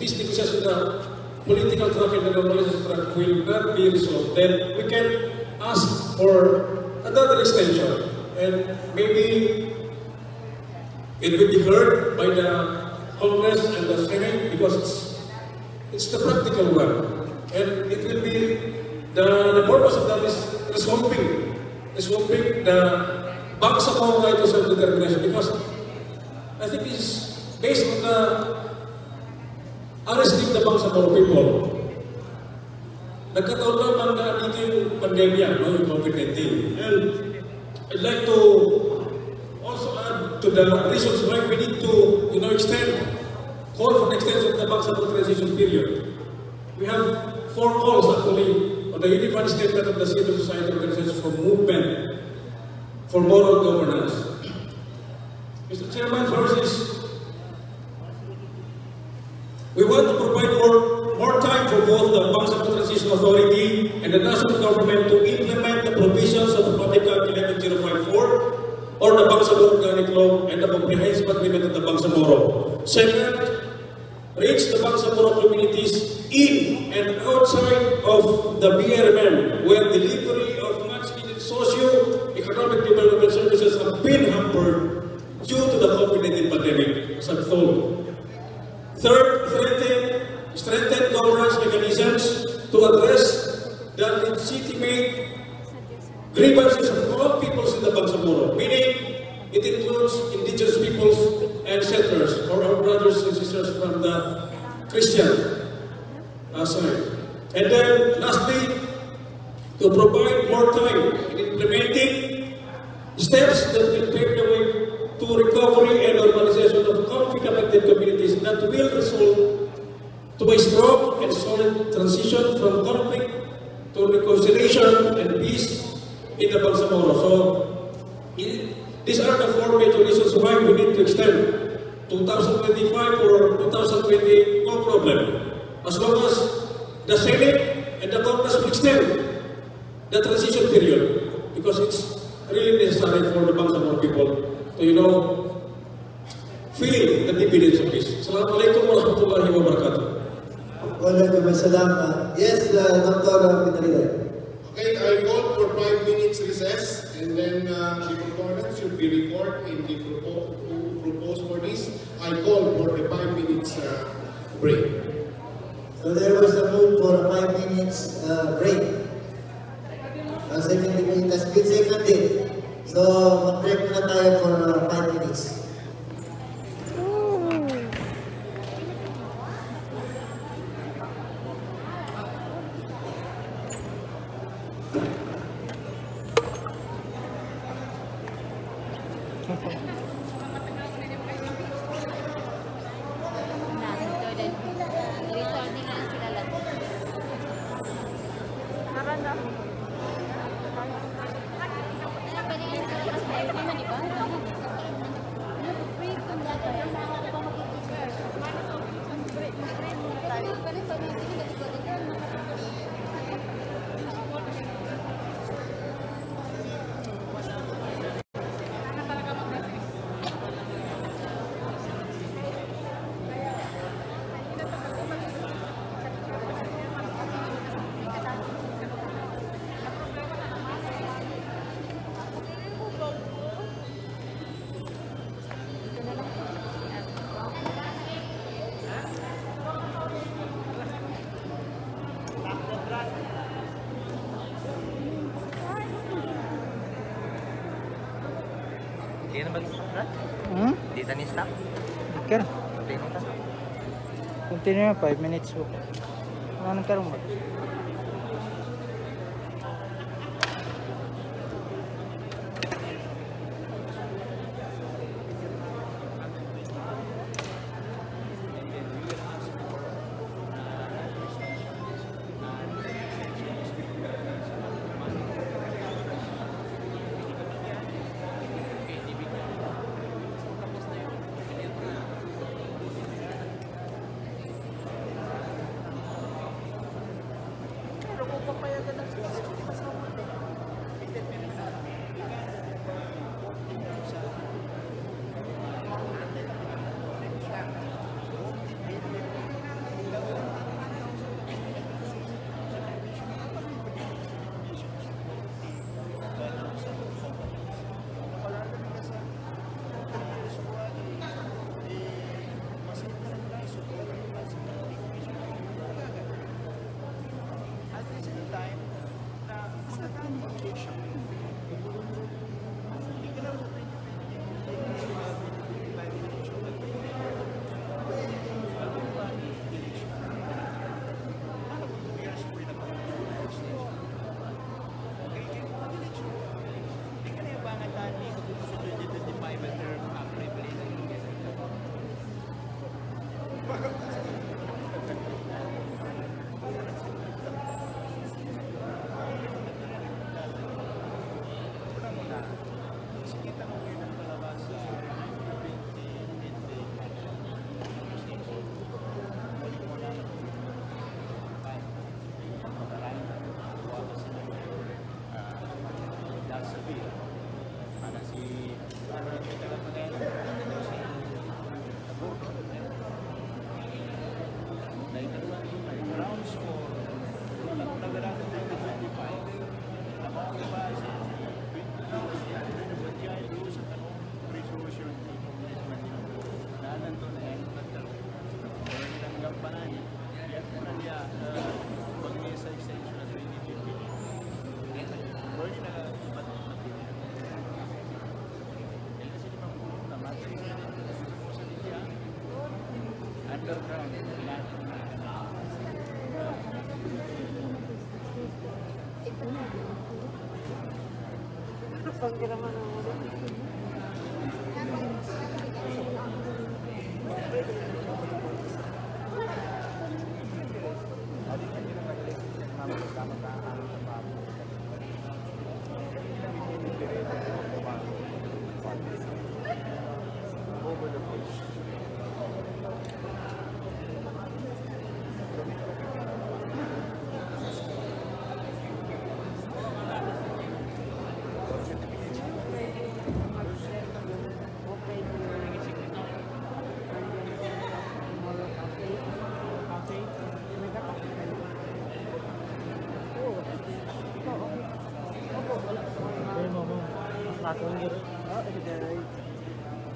[SPEAKER 11] negotiations, the political track and the normalization track will not be resolved, then we can ask for another extension, and maybe it will be heard by the Congress and the Senate because it's the practical one, and it will be the purpose of that is resolving the Bangsamoro right of self-determination, because I think it's based on the arresting the Bangsamoro people. Nagkataon naman na dito yung pandemya, no, yung COVID-19. And I'd like to also add to the reasons why we need to, call for the extension of the Bangsamoro Transition period. We have 4 calls actually on the unified statement of the civil society organizations for movement for moral governance. Mr. Chairman, first is we want to provide more time for both the Bangsamoro Transition Authority and the national government to implement the provisions of the Public Act 11054 or the Bangsamoro Organic Law and the comprehensive agreement of the Bangsamoro. Second, reach the Bangsamoro communities in and outside of the BRMM, where delivery of much-needed socio-economic development services have been hampered due to the COVID-19 pandemic, as I've told. Third, strengthen governance mechanisms to address the legitimate grievances of all peoples in the Bangsamoro, meaning It includes indigenous peoples and settlers, or our brothers and sisters from the Christian side. And then lastly, to provide more time in implementing steps that will pave the way to recovery and normalization of conflict-affected communities that will result to a strong and solid transition from conflict to reconciliation and peace in the Bangsamoro. So, these are the four major reasons why we need to extend 2025 or 2020, no problem. As long as the Senate and the Congress will extend the transition period, because it's really necessary for the Bangsamoro people to, feel the dividends of this. Assalamualaikum warahmatullahi wabarakatuh.
[SPEAKER 1] Waalaikumsalam. Yes, Dr. Pitarida.
[SPEAKER 8] Okay, I call for 5 minutes recess, and then the proponent should be recorded in the proposed for this. I call for the 5 minutes break.
[SPEAKER 1] So there was a move for a 5 minutes break. Second, it has been seconded. So, mag-break na tayo for 5 minutes.
[SPEAKER 12] Hindi na mag-stop na? Hindi na ni-stop?
[SPEAKER 13] Okay.
[SPEAKER 12] Continue na.
[SPEAKER 13] Continue na, 5 minutes po. Ano nagkaroon mo?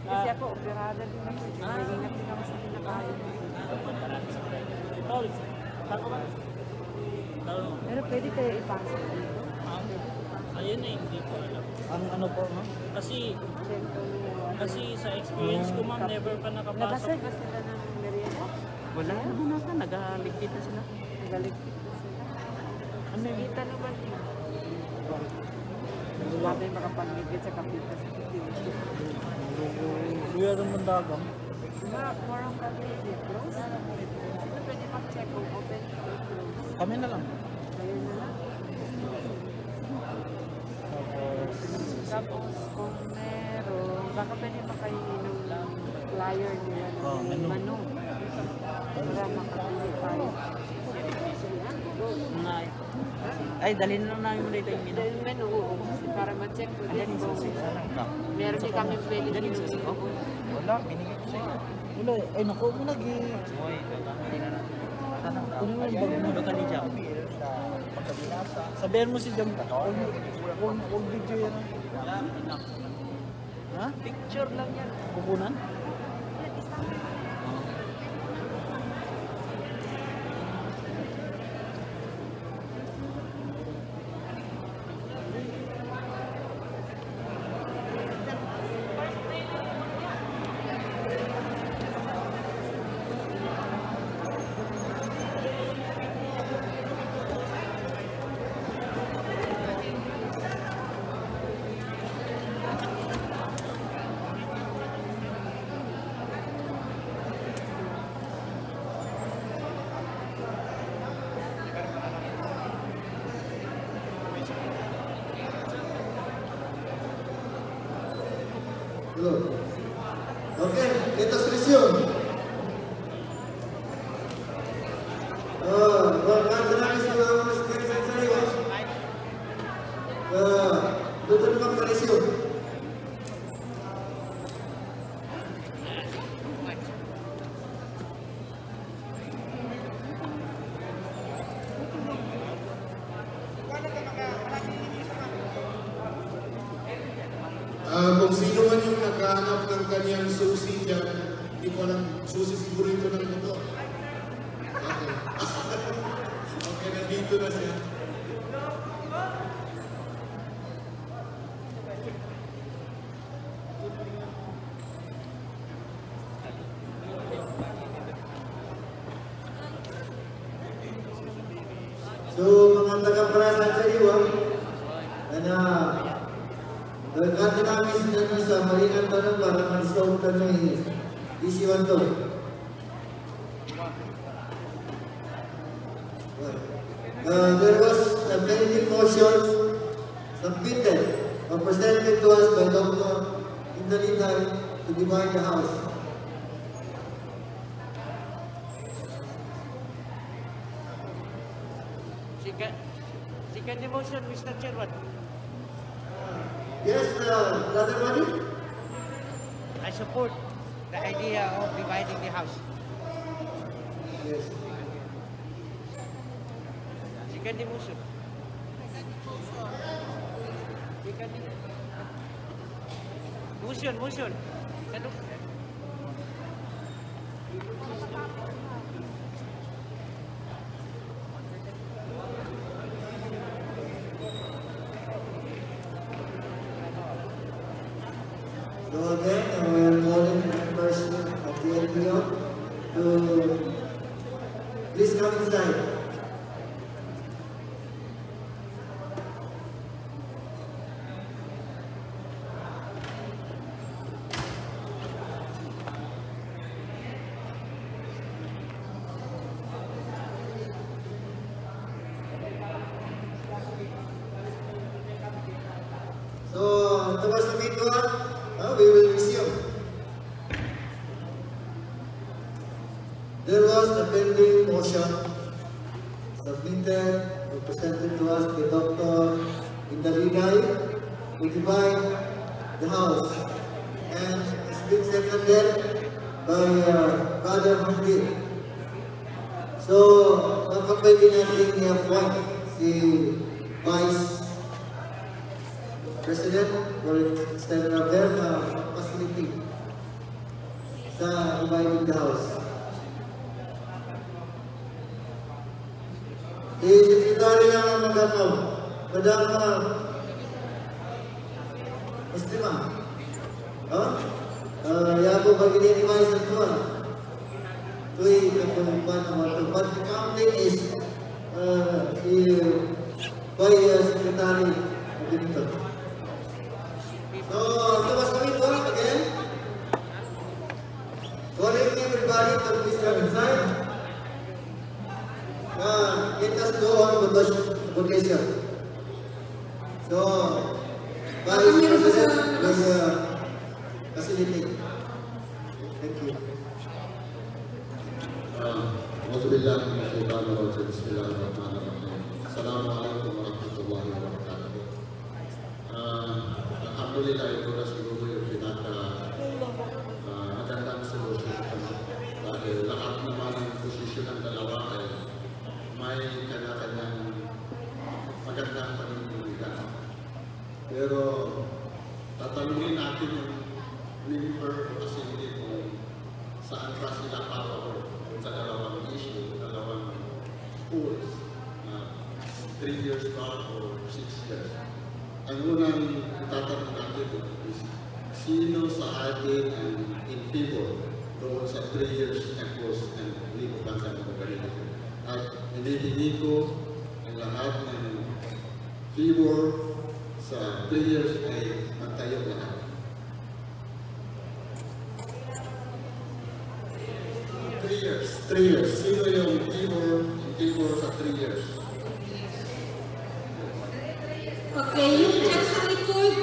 [SPEAKER 14] Kasi ako, operada din ako. Ingat din ako sa kinakain. Pero pwede kayo ipasok dito?
[SPEAKER 12] Ayun na, hindi ko alam.
[SPEAKER 13] Ang ano po, ma'am?
[SPEAKER 12] Kasi sa experience ko, ma'am, never pa nakapasok.
[SPEAKER 14] Nabasag ba sila ng merienda?
[SPEAKER 12] Wala naman nasa, nagaligpit na sila.
[SPEAKER 14] Nagaligpit na sila. Ano kita naman yun? Hindi natin makapagligpit sa kapita sa kapita.
[SPEAKER 13] Kuya naman dagang.
[SPEAKER 14] Parang kami close. Sino pwede mag-check kung open or close?
[SPEAKER 13] Kami na lang.
[SPEAKER 14] Ayun na lang. Tapos kung meron, baka pwede makainom ng flyer nila ng menu. Para makapili tayo.
[SPEAKER 12] Ay, dalhin na lang namin muna ito yung menu.
[SPEAKER 14] Yung menu, para ma-check ko din kung meron din kami pwede din yung
[SPEAKER 13] Wala, binigay ko sa'yo. Wala, ay naku, mo nag-i...
[SPEAKER 12] Uy, hindi na natin.
[SPEAKER 13] Kunin mo yung bag mo.
[SPEAKER 12] Ano ka ni Jam?
[SPEAKER 13] Sabihan mo si Jam. Huwag video yan. Ha?
[SPEAKER 12] Picture lang yan.
[SPEAKER 13] Kukunan?
[SPEAKER 1] Okay, ito solusyon. Marami sa mga sekretarya sa iyo. Dito naman parisyon.
[SPEAKER 8] Kung sino man yung naghahanap ng kanyang susi dyan, hindi ko alam, susi siguro ito ng motor. Okay. Okay, nandito na siya.
[SPEAKER 1] So, mga taga-parasan sa iyo, Nagkati namin sila sa malinang tanong para ma-resolve kami issue to. There was a pending motion submitted or presented to us by Dr. Indalina to divide the house.
[SPEAKER 7] Second motion, Mr. Chairman.
[SPEAKER 1] Yes, Brother Mani?
[SPEAKER 7] I support the idea of dividing the house.
[SPEAKER 1] Yes.
[SPEAKER 7] Second motion. Motion. Ano?
[SPEAKER 1] So again, we are calling members of the LBO to please come inside. So, tapos na ito, we will resume. There was a pending motion submitted or presented to us by Dr. Indaligay to divide the house, and it's been seconded by Father Hundi. So, napapwede natin i-appoint si Vice President or extended of their facility sa dividing the house. Si Secretary ng Magakaw, Madam Muslima, Yabo Bagini-Vice at Tuan. Ito'y kapulupan ng mga ito. But the counting is by Secretary of Benito. So, tapos kami po again. Calling everybody to please come inside. Let us go on with the vocation. So, Vice President will facilitate. Thank you.
[SPEAKER 15] Bismillahirrahmanirrahim. Assalamualaikum warahmatullahi wabarakatuh. Alhamdulillah, ito na siguro yung magandang solusyon dahil lahat naman ng posisyon ng dalawa ay may kanya-kanyang magandang panuntunan. Pero tatanungin natin yung member kasi hindi kung saan pa sila papawag sa dalawang issue, dalawang schools, 3 years back or 6 years. Ang unang tatanong natin is, sino sa atin ang in favor doon sa 3 years na course ng Ligo Bangsamoro Transition? At hinihingi ko ang lahat ng favor sa 3 years ay magtayo lahat. 3 years. Sino yung favor sa 3 years?
[SPEAKER 2] Okay, yung check sa likod,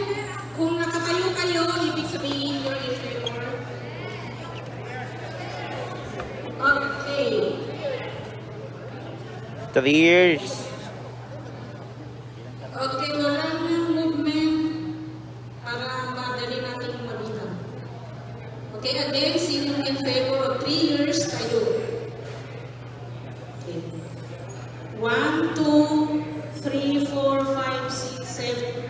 [SPEAKER 2] kung nakatayo kayo, ibig sabihin you're in favor. Okay.
[SPEAKER 12] 3 years.
[SPEAKER 2] Okay, walang movement para madali natin mabita. Okay, again, sino in favor of 3 years kayo? Okay. 1, 2, 3, 4, 5, 6, 7.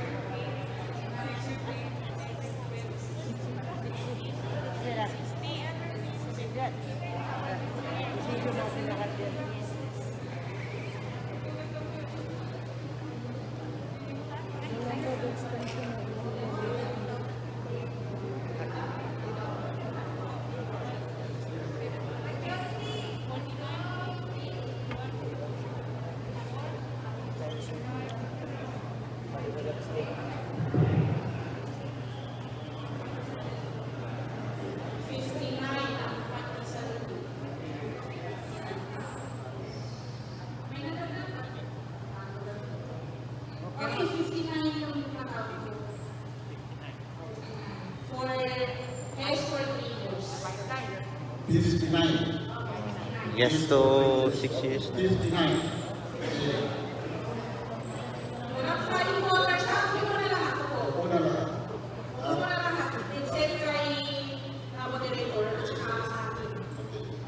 [SPEAKER 12] Yes, to 6 years.
[SPEAKER 15] 59.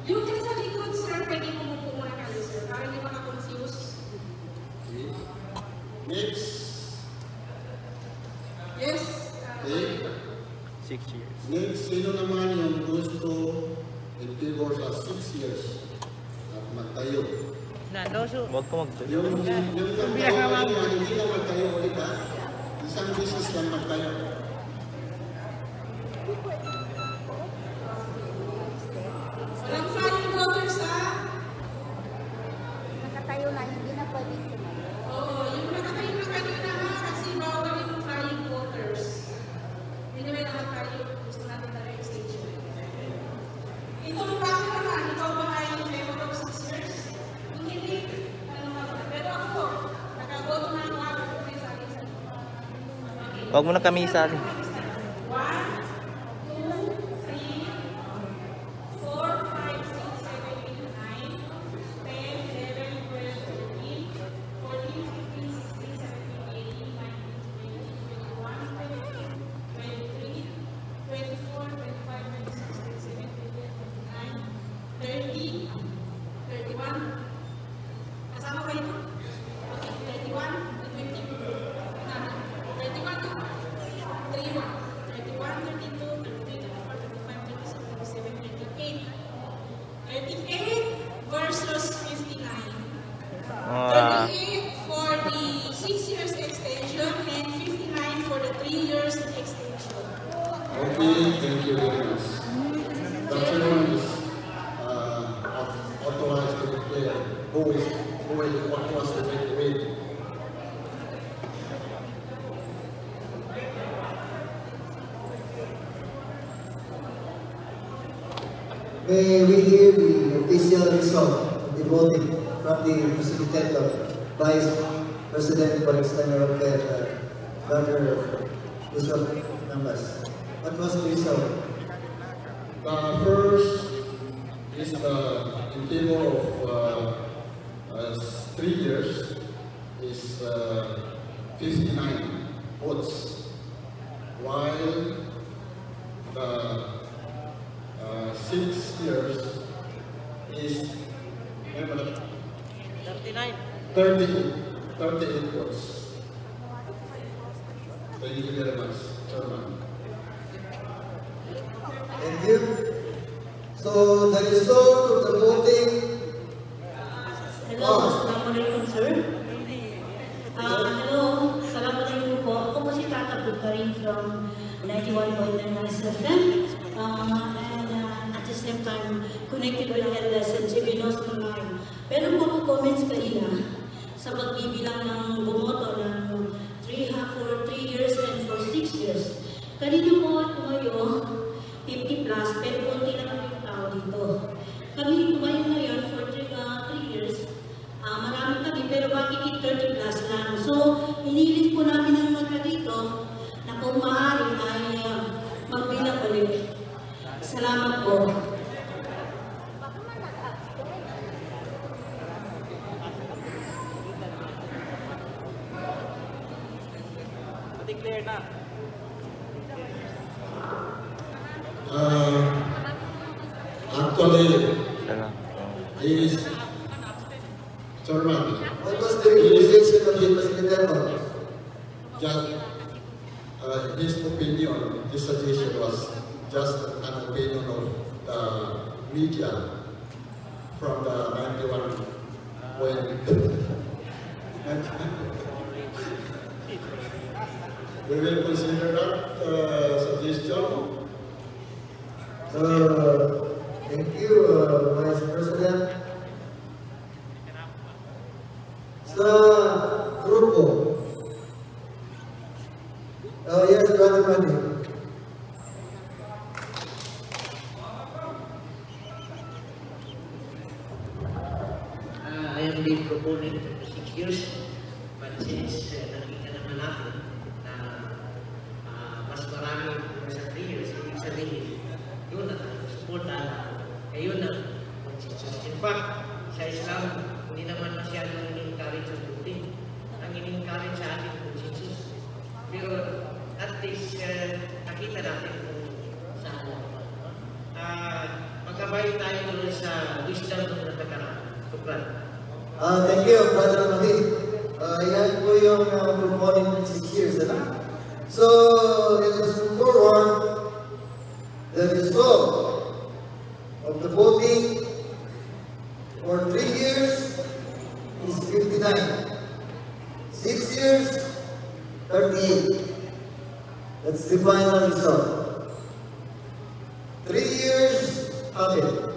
[SPEAKER 2] Yung kasi sa likod, sir, pwede mo po muna kayo, sir, para hindi maka-confuse.
[SPEAKER 15] Next.
[SPEAKER 2] Yes.
[SPEAKER 12] 6 years.
[SPEAKER 15] Next, sino naman yung gusto in favor sa 6 years at magtayo?
[SPEAKER 12] Huwag ka magtayo.
[SPEAKER 15] Yung magtayo, hindi na magtayo ulit ha? Isang business lang magtayo.
[SPEAKER 2] Walang flying
[SPEAKER 12] Huwag mo na kami isali.
[SPEAKER 2] 38 for the 6 years extension and 59 for the 3 years extension.
[SPEAKER 15] Okay, thank you very much. The chairman is authorized to declare who will authorized to take the weight.
[SPEAKER 1] May we hear the official result of the voting from the facilitator, Vice President for External Affairs, Dr. Bishop Numbers. What was the result?
[SPEAKER 15] The first is in favor of 3 years is 59 votes, while the 6 years is 38 votes. Thank you very much, Chairman.
[SPEAKER 1] Thank you. So the result of the voting.
[SPEAKER 16] Hello, Assalamualaikum sir. Hello, Assalamualaikum po. Ako po si Tata Bukarin from 91.9 FM. And at the same time, connected with St. Gibinos online. Pero po ako comments kanina sa pagbibilang ng bumoto ng 3 years and for 6 years. Kanina po at tumayo, 50 plus, pero konti lang yung tao dito. Kami tumayo ngayon for 3 years. Marami kami, pero bakit 30 plus lang. So, hiniling po namin ang mga dito na kung maaari ay magbilang ulit. Salamat po.
[SPEAKER 12] Declare na.
[SPEAKER 15] Actually, is Chairman.
[SPEAKER 1] What was the recommendation of the facilitator?
[SPEAKER 15] Just his opinion, his suggestion was just an opinion of the media from the 91 when we will consider that suggestion.
[SPEAKER 1] Thank you, Vice President. Sa grupo. Yes, Brother Manny.
[SPEAKER 4] I am the proponent of 6 years, but since nakita naman natin na mas marami sa 3 years, ibig sabihin, yun na supportan, yun na consensus. In fact, sa Islam, hindi naman masyadong in-encourage ang voting. Ang in-encourage sa ating consensus. Pero at least, nakita natin kung saan. Magkabay tayo doon sa wisdom ng natakaraan. Tukran.
[SPEAKER 1] Thank you, Brother Manny. Yan po yung proponent ng 6 years, ano? So, let us move forward. The result of the voting for 3 years is 59. 6 years, 38. That's the final result. 3 years, okay.